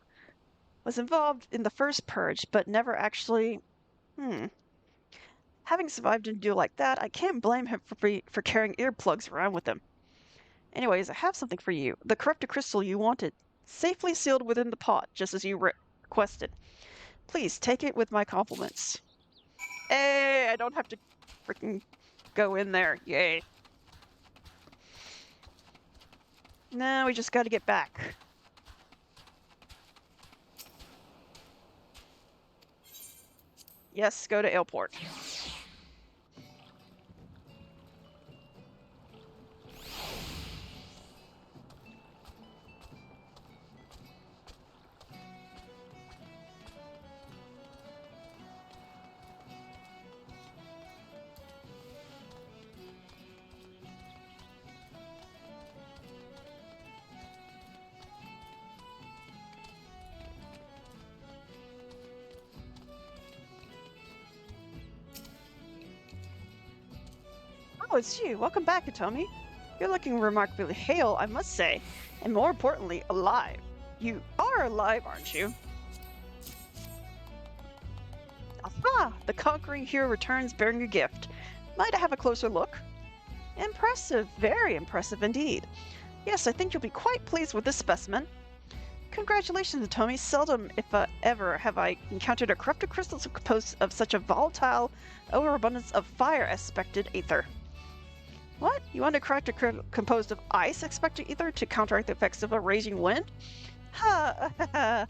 Speaker 1: was involved in the first purge, but never actually. Hmm. Having survived a duel like that, I can't blame him for carrying earplugs around with him. Anyways, I have something for you. The corrupted crystal you wanted, safely sealed within the pot, just as you requested. Please take it with my compliments. Hey, I don't have to freaking go in there. Yay. Now we just gotta get back. Yes, go to airport. Oh, it's you. Welcome back, Atomi. You're looking remarkably hale, I must say, and more importantly, alive. You are alive, aren't you? Aha! The conquering hero returns bearing a gift. Might I have a closer look? Impressive, very impressive indeed. Yes, I think you'll be quite pleased with this specimen. Congratulations, Atomi. Seldom, if ever, have I encountered a corrupted crystal composed of such a volatile overabundance of fire-aspected ether. What? You want a corrupted composed of ice-aspected ether to counteract the effects of a raging wind? Ha!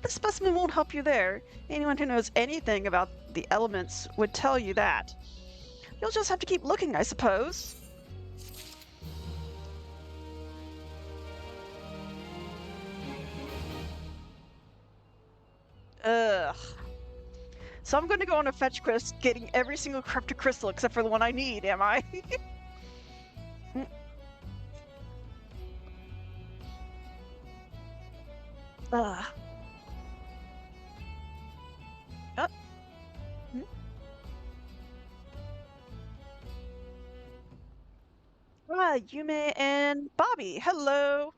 Speaker 1: The specimen won't help you there. Anyone who knows anything about the elements would tell you that. You'll just have to keep looking, I suppose. Ugh. So I'm going to go on a fetch quest getting every single corrupted crystal except for the one I need, am I? Ugh. Oh. Hmm. Ah, Yume and Bobby, hello.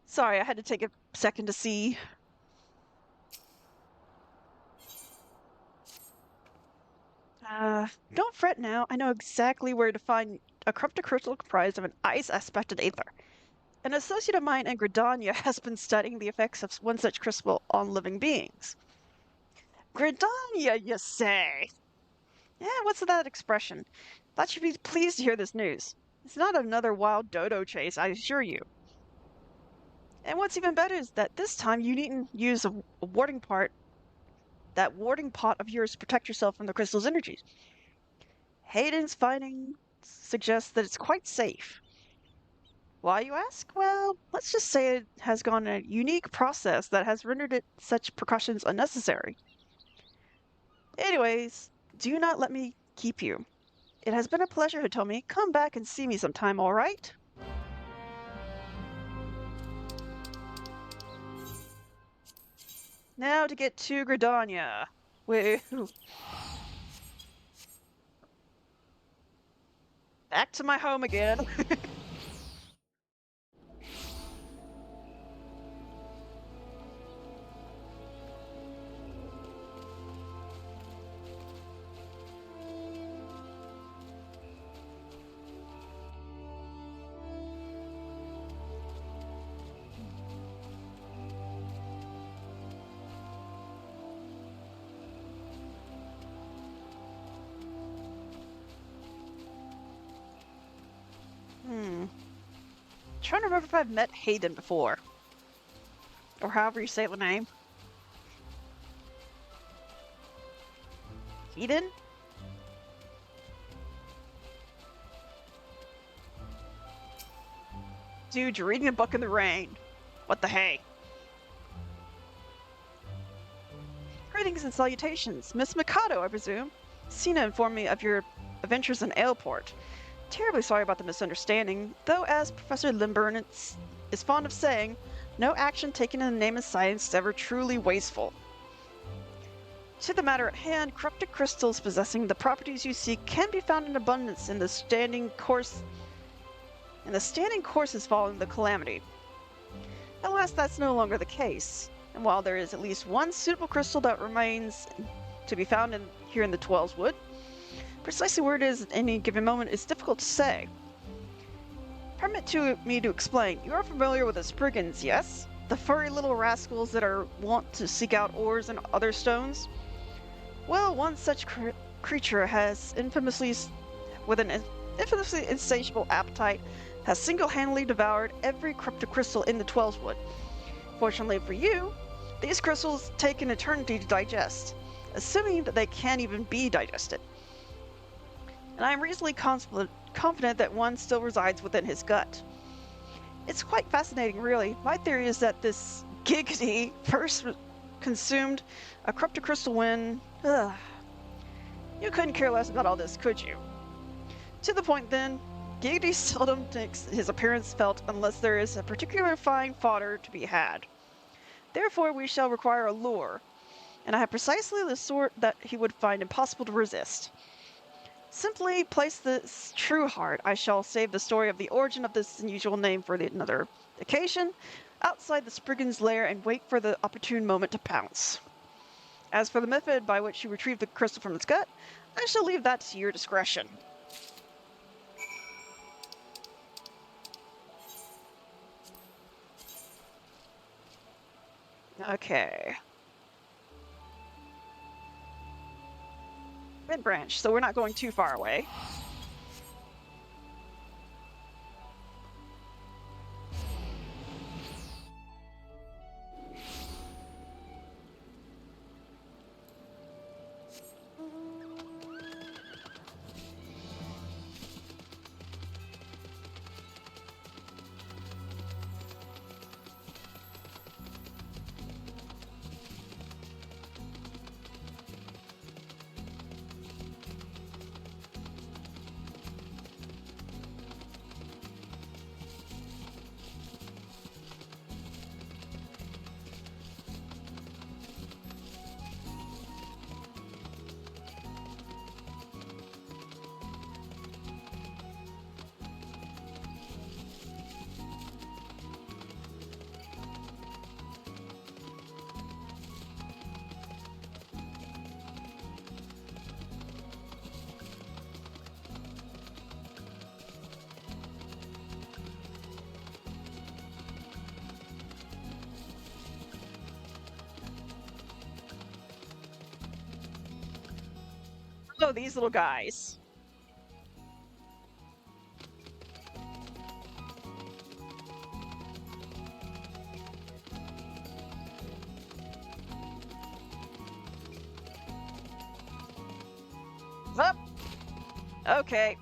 Speaker 1: Sorry, I had to take a second to see. Don't fret now. I know exactly where to find a corrupted crystal comprised of an ice-aspected ether. An associate of mine in Gridania has been studying the effects of one such crystal on living beings. Gridania, you say? Yeah, what's that expression? Thought you'd be pleased to hear this news. It's not another wild dodo chase, I assure you. And what's even better is that this time you needn't use a that warding pot of yours to protect yourself from the crystal's energies. Hayden's findings suggest that it's quite safe. Why, you ask? Well, let's just say it has gone a unique process that has rendered it such precautions unnecessary. Anyways, do not let me keep you. It has been a pleasure, Hitomi. Come back and see me sometime, alright? Now to get to Gridania. Wait, back to my home again. Trying to remember if I've met Hayden before. Or however you say the name. Hayden? Dude, you're reading a book in the rain. What the hey? Greetings and salutations. Miss Mikado, I presume. Sina informed me of your adventures in Aleport. Terribly sorry about the misunderstanding, though as Professor Limburn is fond of saying, no action taken in the name of science is ever truly wasteful. To the matter at hand, corrupted crystals possessing the properties you seek can be found in abundance in the standing courses following the calamity. Alas, that's no longer the case, and while there is at least one suitable crystal that remains to be found here in the Twelves Wood, precisely where it is at any given moment is difficult to say. Permit me to explain. You are familiar with the Spriggans, yes? The furry little rascals that are wont to seek out ores and other stones? Well, one such creature with an infamously insatiable appetite, has single-handedly devoured every corrupted crystal in the Twelveswood. Fortunately for you, these crystals take an eternity to digest, assuming that they can even be digested. And I am reasonably confident that one still resides within his gut. It's quite fascinating, really. My theory is that this Giggity first consumed a corrupted crystal when... You couldn't care less about all this, could you? To the point, then, Giggity seldom makes his appearance felt unless there is a particular fine fodder to be had. Therefore, we shall require a lure, and I have precisely the sort that he would find impossible to resist. Simply place this true heart. I shall save the story of the origin of this unusual name for another occasion, outside the Spriggan's lair, and wait for the opportune moment to pounce. As for the method by which you retrieve the crystal from its gut, I shall leave that to your discretion. Okay. Mid-branch, so we're not going too far away. Oh, these little guys. Okay.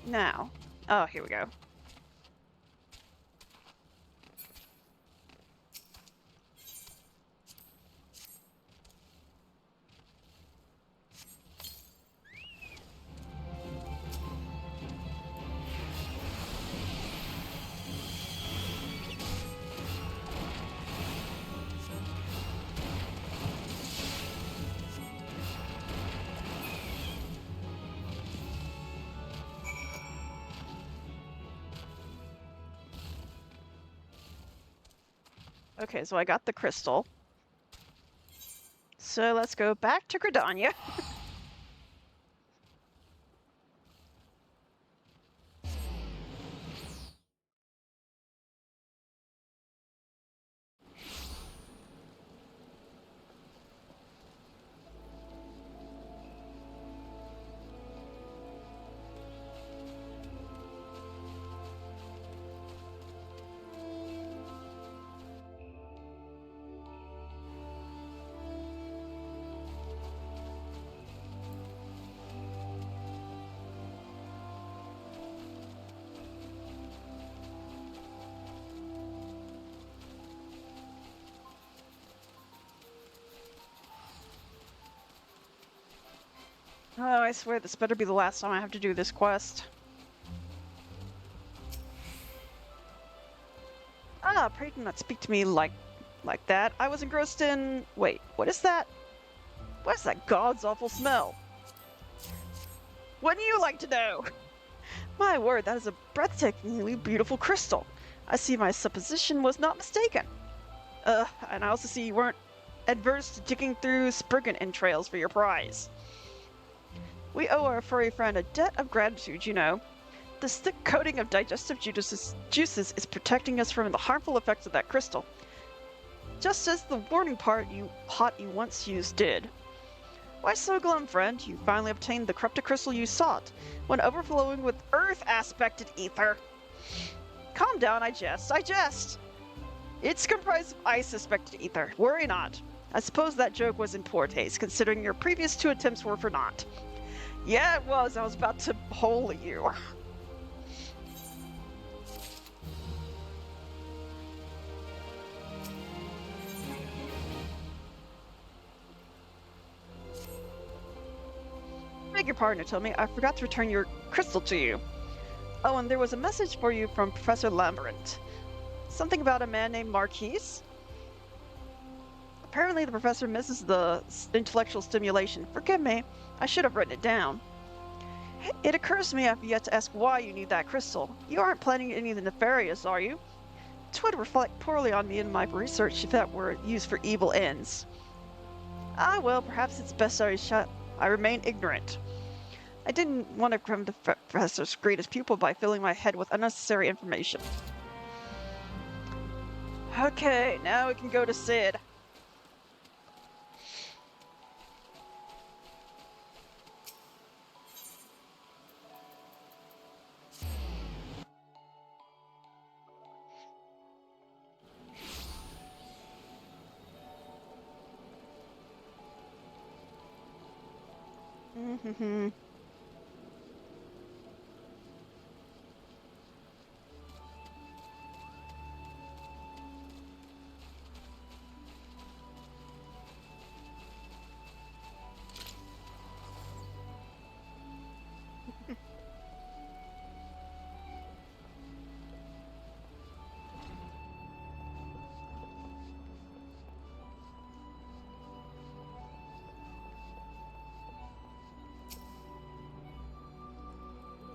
Speaker 1: Now. Oh, here we go. Okay, so I got the crystal. So let's go back to Gridania. Oh, I swear this better be the last time I have to do this quest. Ah, pray do not speak to me like that. I was engrossed in... Wait, what is that? What is that god's awful smell? Wouldn't you like to know? My word, that is a breathtakingly beautiful crystal. I see my supposition was not mistaken. And I also see you weren't adverse to digging through Spriggan entrails for your prize. We owe our furry friend a debt of gratitude, you know. This thick coating of digestive juices is protecting us from the harmful effects of that crystal. Just as the warning part you once used did. Why so glum, friend? You finally obtained the corrupted crystal you sought, when overflowing with earth-aspected ether. Calm down, I jest. It's comprised of ice-aspected ether. Worry not. I suppose that joke was in poor taste, considering your previous 2 attempts were for naught. Yeah, it was. I was about to hole you. Beg your pardon, Tomi. I forgot to return your crystal to you. Oh, and there was a message for you from Professor Lambert. Something about a man named Marquise? Apparently the professor misses the intellectual stimulation. Forgive me. I should have written it down. It occurs to me I've yet to ask why you need that crystal. You aren't planning anything nefarious, are you? It would reflect poorly on me in my research if that were used for evil ends. Ah, well, perhaps it's best I remain ignorant. I didn't want to become the professor's greatest pupil by filling my head with unnecessary information. Okay, now we can go to Sid.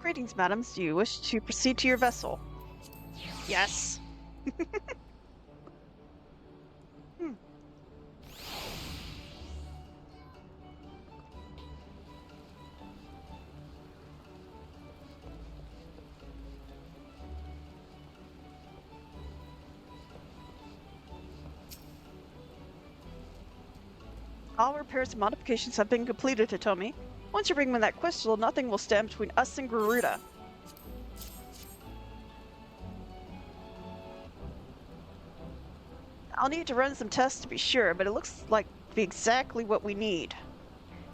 Speaker 1: Greetings, madams. Do you wish to proceed to your vessel? Yes. Hmm. All repairs and modifications have been completed, Hitomi. Once you bring me that crystal, nothing will stand between us and Garuda. I'll need to run some tests to be sure, but it looks like to be exactly what we need.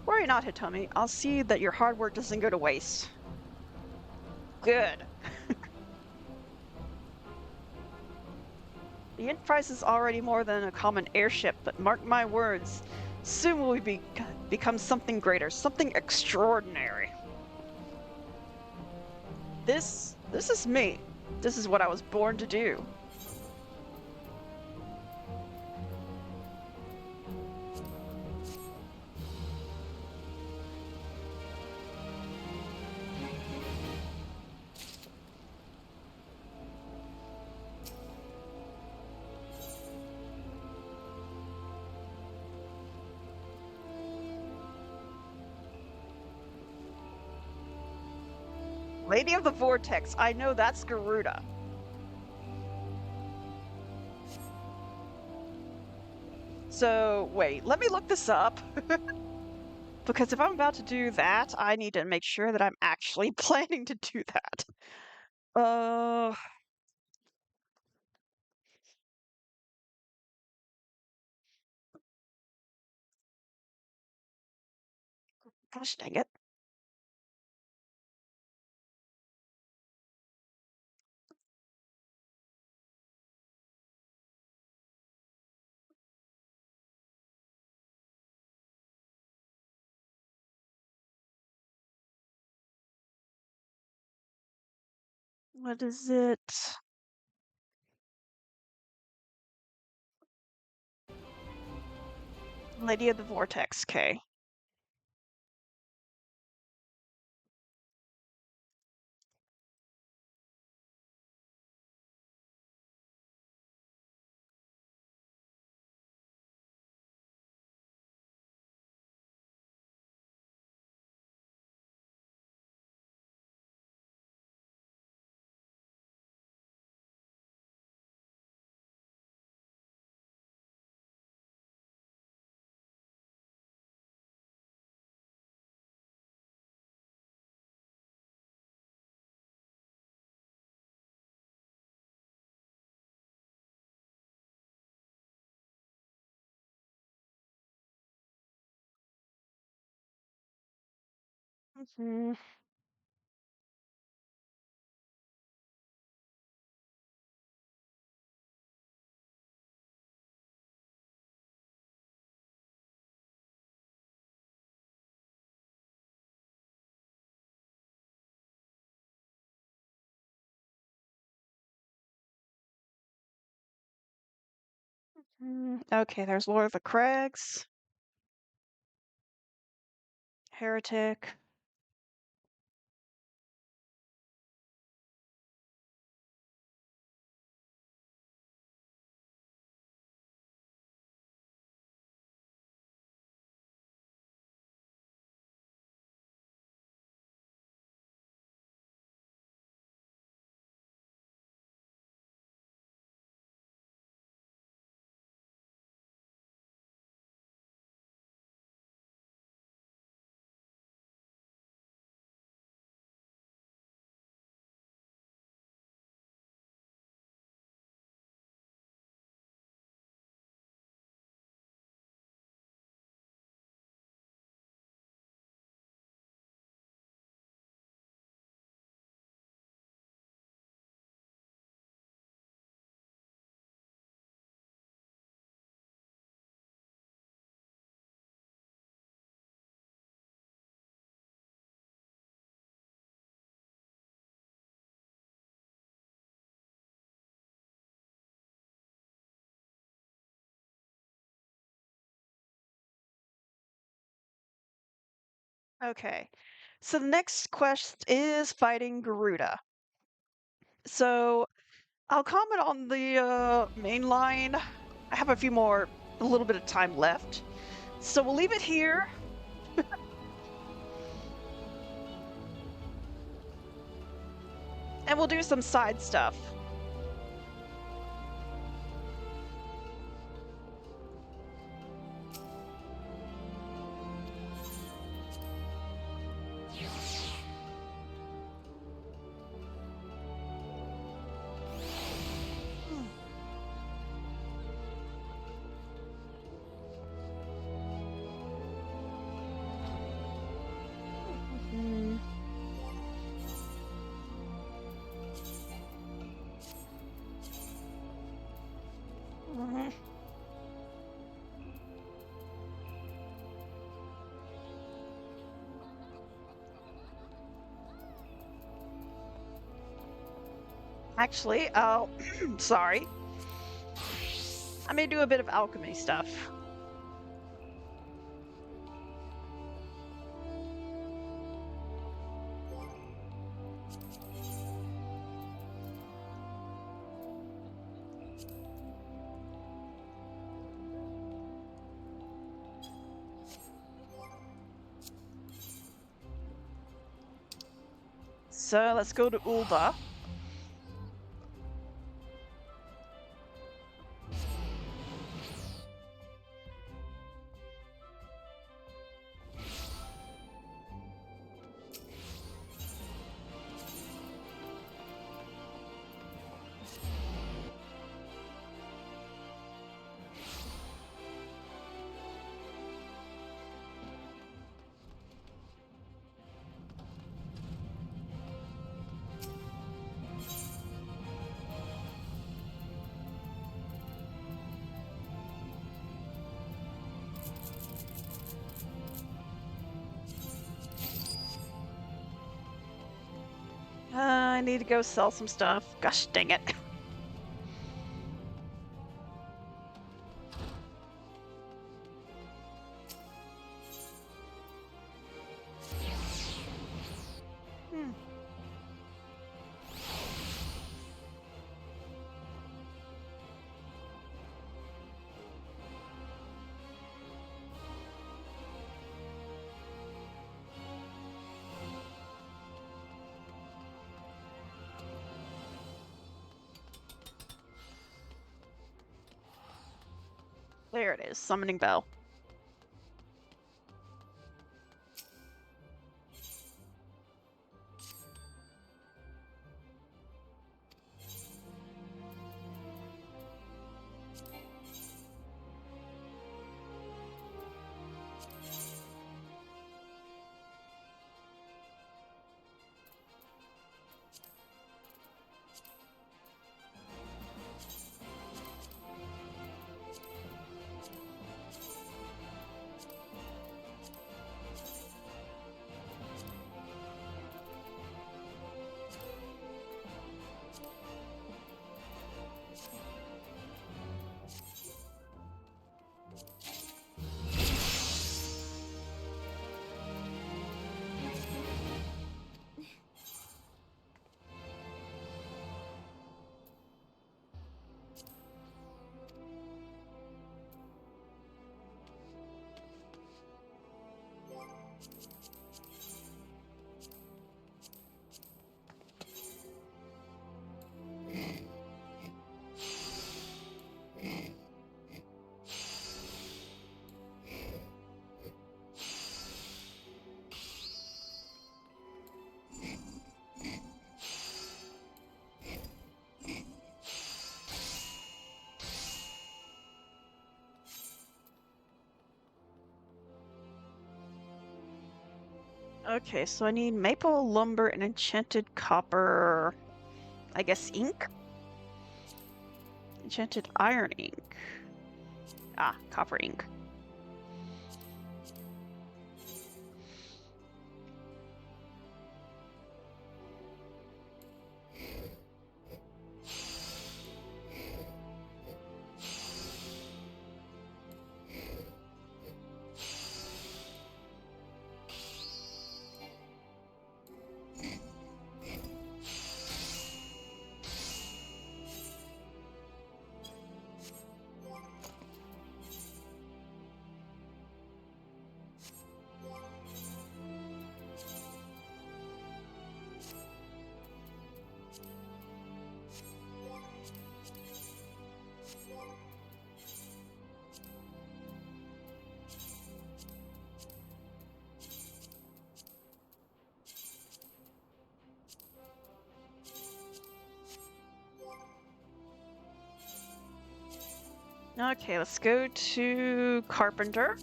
Speaker 1: Worry not, Hitomi. I'll see that your hard work doesn't go to waste. Good. The Enterprise is already more than a common airship, but mark my words, soon will we become something greater, something extraordinary. This is me. This is what I was born to do. Lady of the Vortex, I know that's Garuda. So, wait, let me look this up. Because if I'm about to do that, I need to make sure that I'm actually planning to do that. Gosh dang it. What is it? Lady of the Vortex, okay. Mhm. Okay, there's Lord of the Crags, Heretic. Okay, so the next quest is fighting Garuda. So I'll comment on the main line. I have a little bit of time left. So we'll leave it here. And we'll do some side stuff. Actually, sorry. I may do a bit of alchemy stuff. So let's go to Ulda. I need to go sell some stuff. Gosh dang it. Hmm. There it is, summoning bell. Okay, so I need maple lumber and enchanted copper, I guess ink? Enchanted iron ink. Ah, copper ink. Okay, let's go to Carpenter.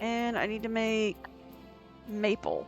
Speaker 1: And I need to make maple.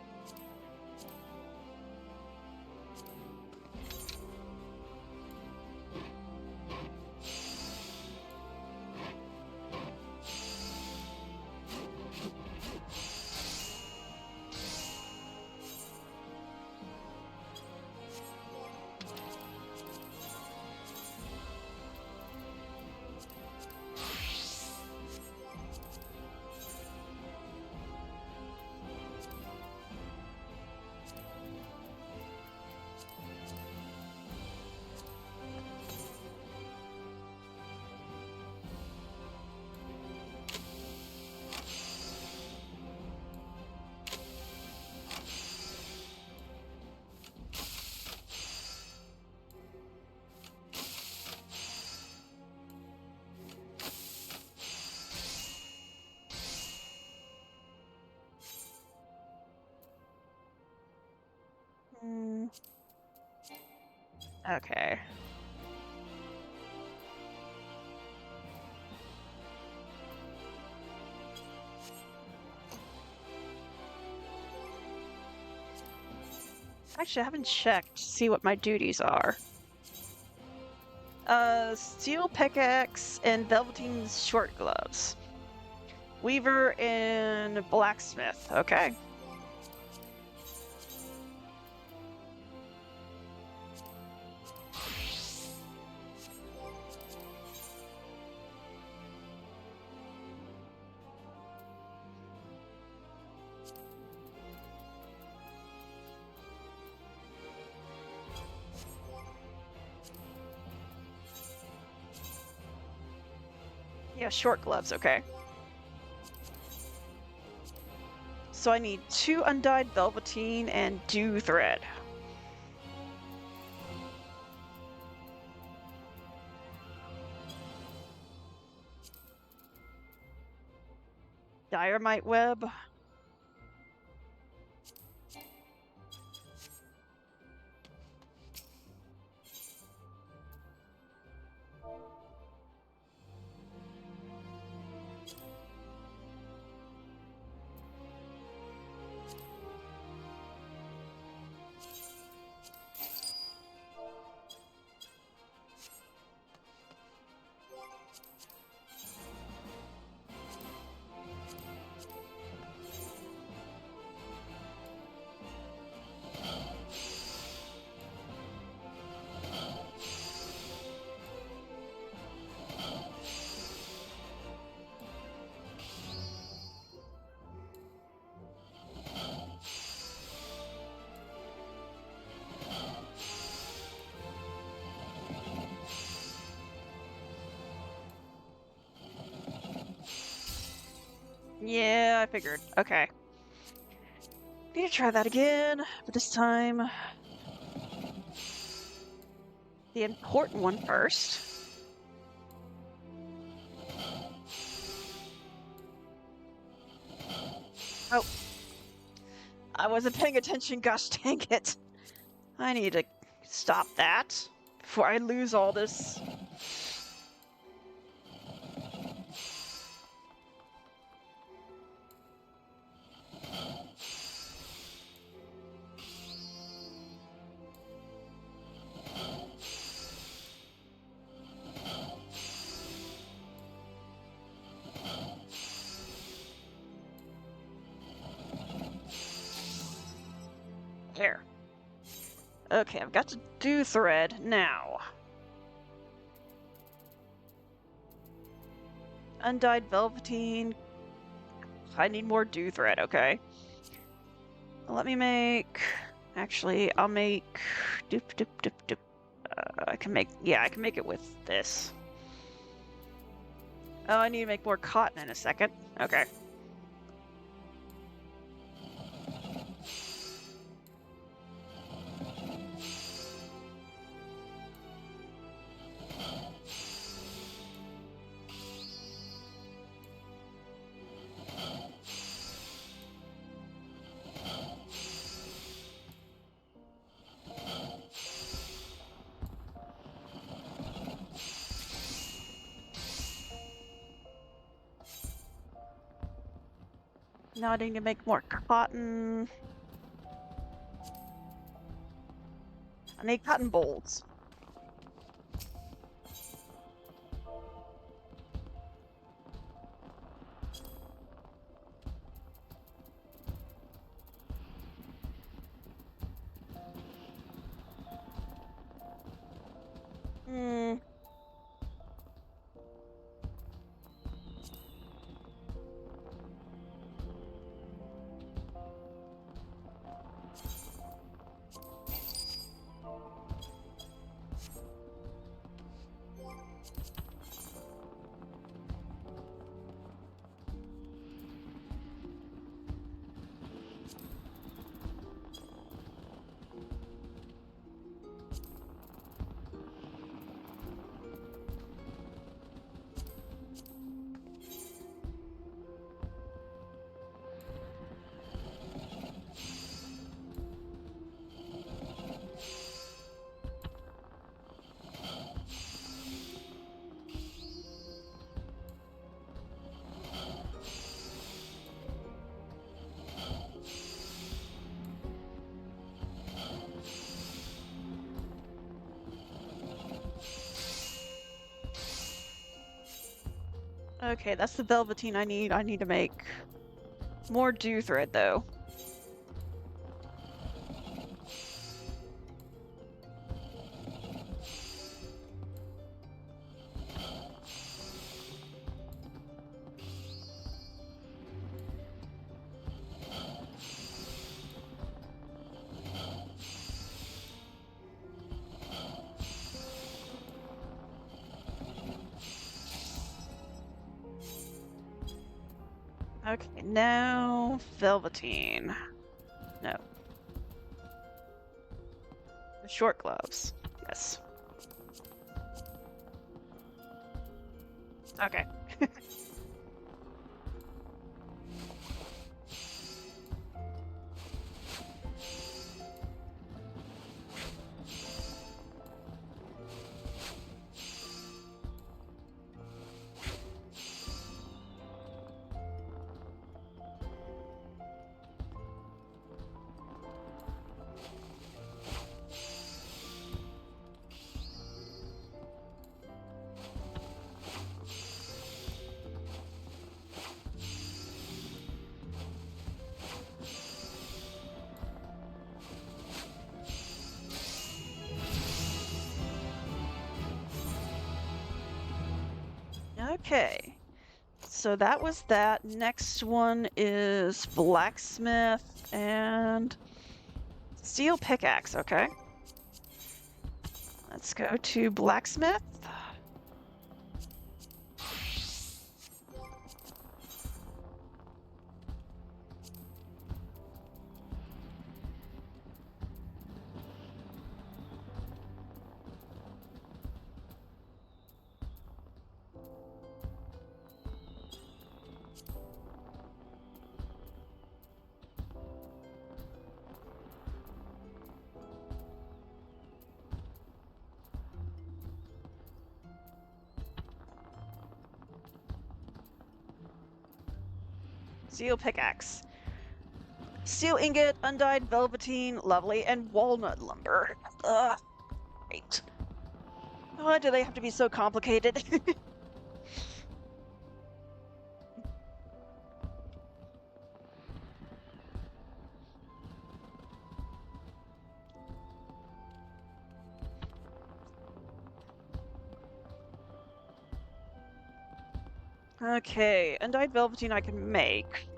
Speaker 1: thing. Okay. Actually, I haven't checked to see what my duties are. Steel pickaxe and velveteen short gloves. Weaver and blacksmith. Okay. Yeah, short gloves. Okay. So I need 2 undyed velveteen and dew thread. Dynamite web. Yeah, I figured. Okay. Need to try that again, but this time the important one first. Oh, I wasn't paying attention, gosh dang it. I need to stop that before I lose all this. There. Okay, I've got to do thread now. Undyed velveteen. I need more dew thread, okay. Let me make... Actually, I'll make... Doop, doop, doop, doop. I can make... Yeah, I can make it with this. Oh, I need to make more cotton in a second. Okay. Now I need to make more cotton. I need cotton bolts. Hmm.
Speaker 2: Okay, that's the velveteen I need. I need to make more dew thread, though. Okay, now velveteen. No. The short gloves. Yes. Okay. Okay. So that was that. Next one is blacksmith and steel pickaxe. Okay. Let's go to blacksmith. Steel pickaxe. Steel ingot, undyed velveteen, lovely, and walnut lumber. Ugh, great. Why do they have to be so complicated? Okay, undyed velveteen I can make.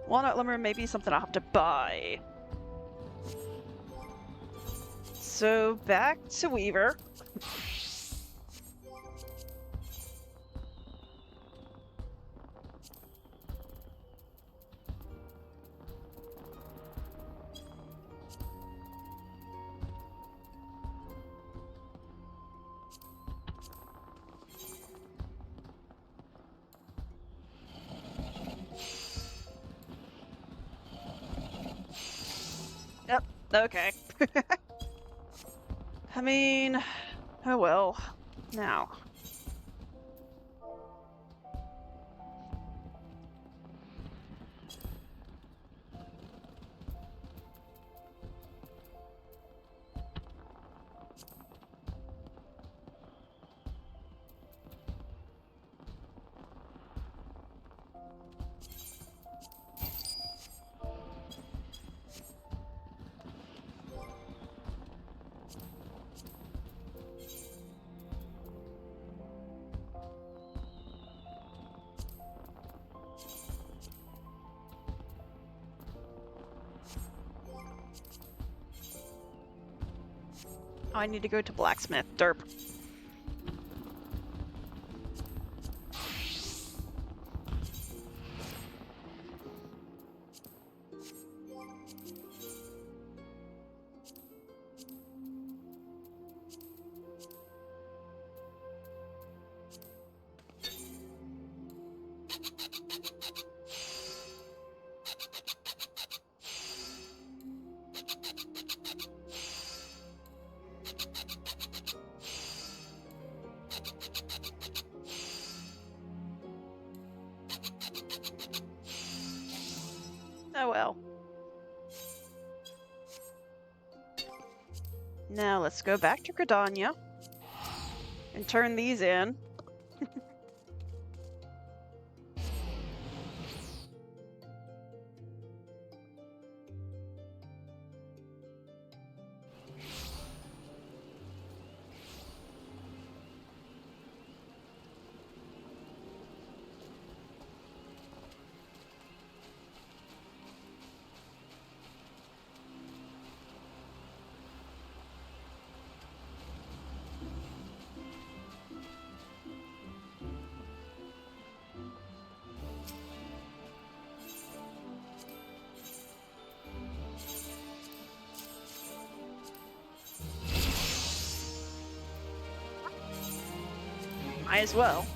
Speaker 2: Walnut lumber may be something I'll have to buy. So back to Weaver. Yep, okay. I mean, oh well. Now. I need to go to blacksmith. Derp. Oh well. Now let's go back to Gridania and turn these in. Might as well.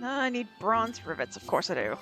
Speaker 2: I need bronze rivets, of course I do.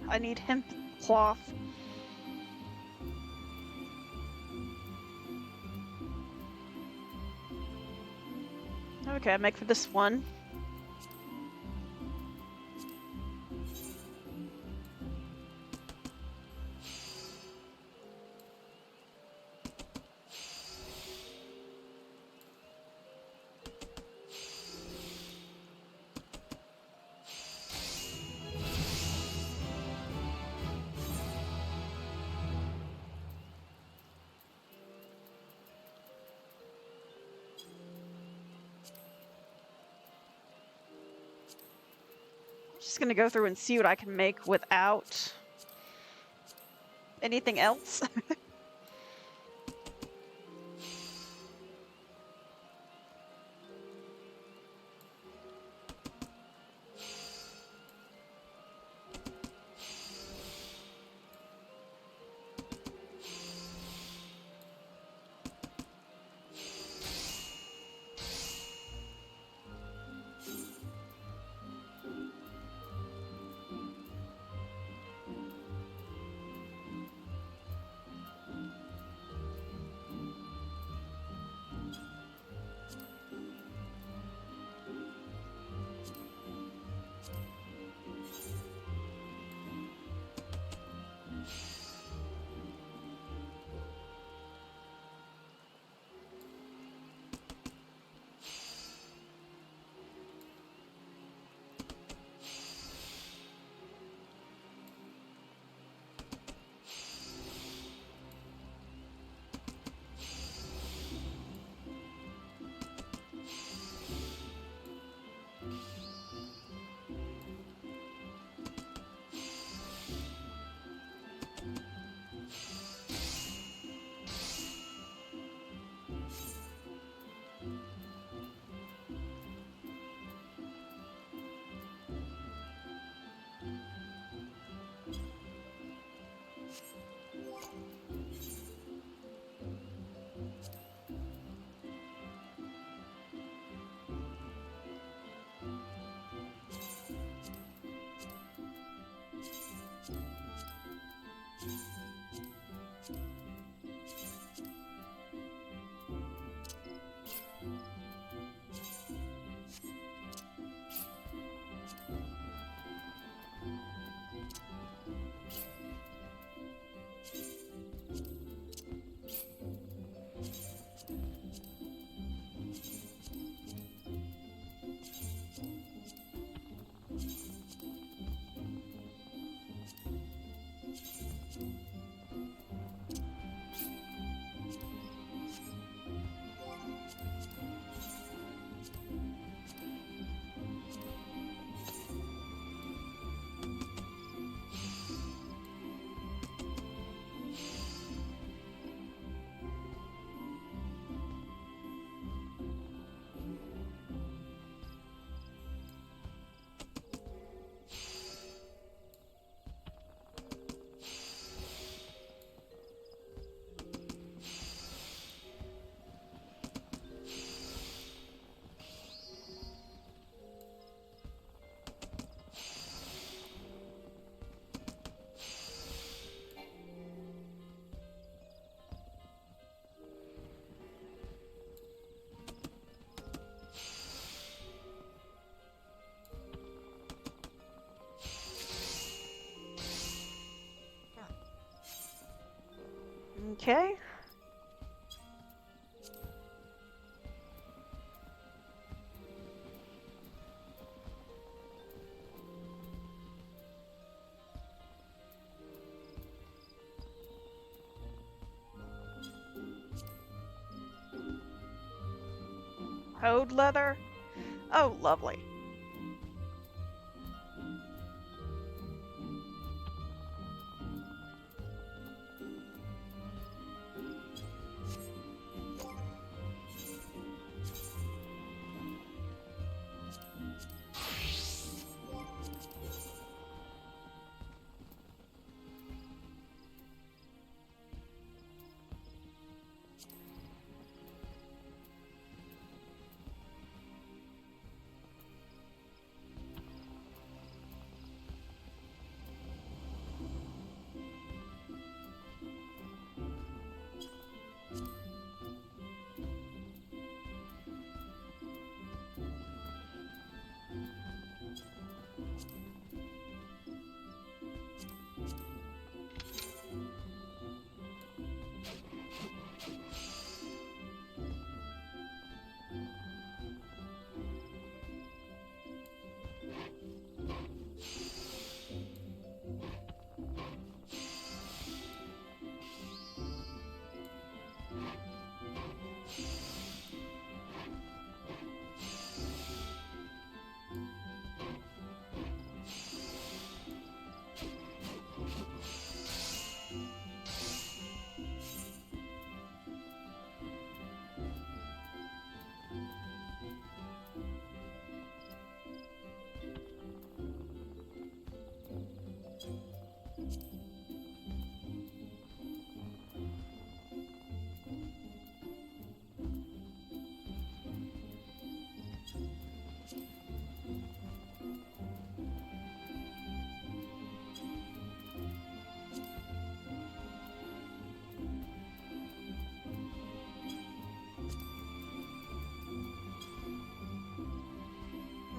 Speaker 2: I need hemp cloth. Okay, I make for this one. Just gonna go through and see what I can make without anything else. Okay. Hode leather? Oh, lovely.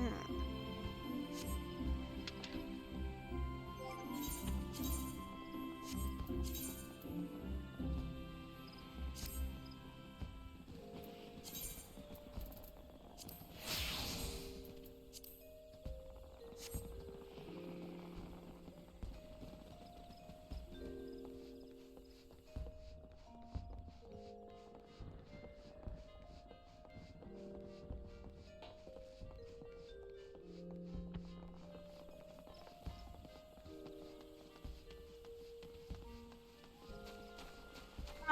Speaker 2: Hmm.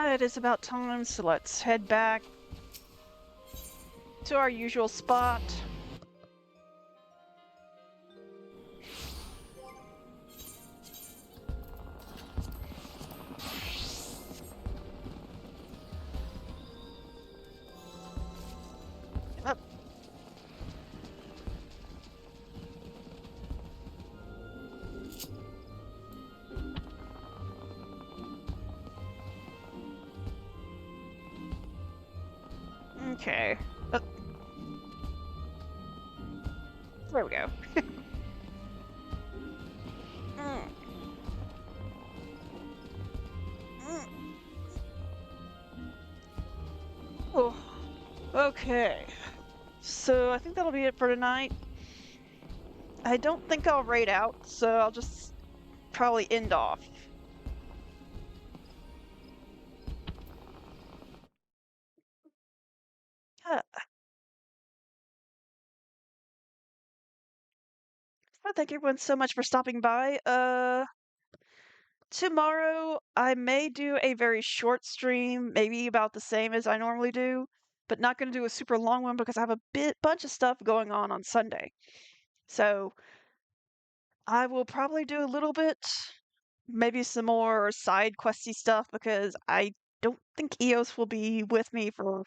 Speaker 2: It is about time, so let's head back to our usual spot. Up. Okay. Uh, there we go. Mm, mm. Oh, okay. So I think that'll be it for tonight. I don't think I'll raid out, so I'll just probably end off. Huh. Well, thank everyone so much for stopping by. Tomorrow I may do a very short stream, maybe about the same as I normally do, but not going to do a super long one because I have a bunch of stuff going on Sunday. So I will probably do a little bit, maybe some more side questy stuff because I don't think EOS will be with me for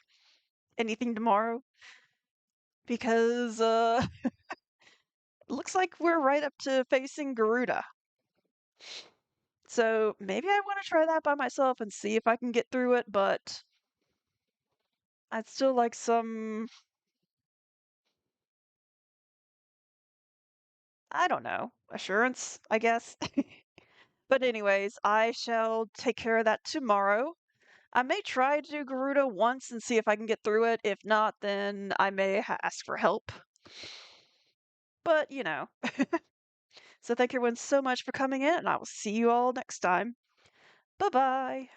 Speaker 2: anything tomorrow because looks like we're right up to facing Garuda. So maybe I want to try that by myself and see if I can get through it, but I'd still like some, I don't know, assurance, I guess. But anyways, I shall take care of that tomorrow. I may try to do Garuda once and see if I can get through it. If not, then I may ask for help. But, you know. So thank you everyone so much for coming in, and I will see you all next time. Bye bye.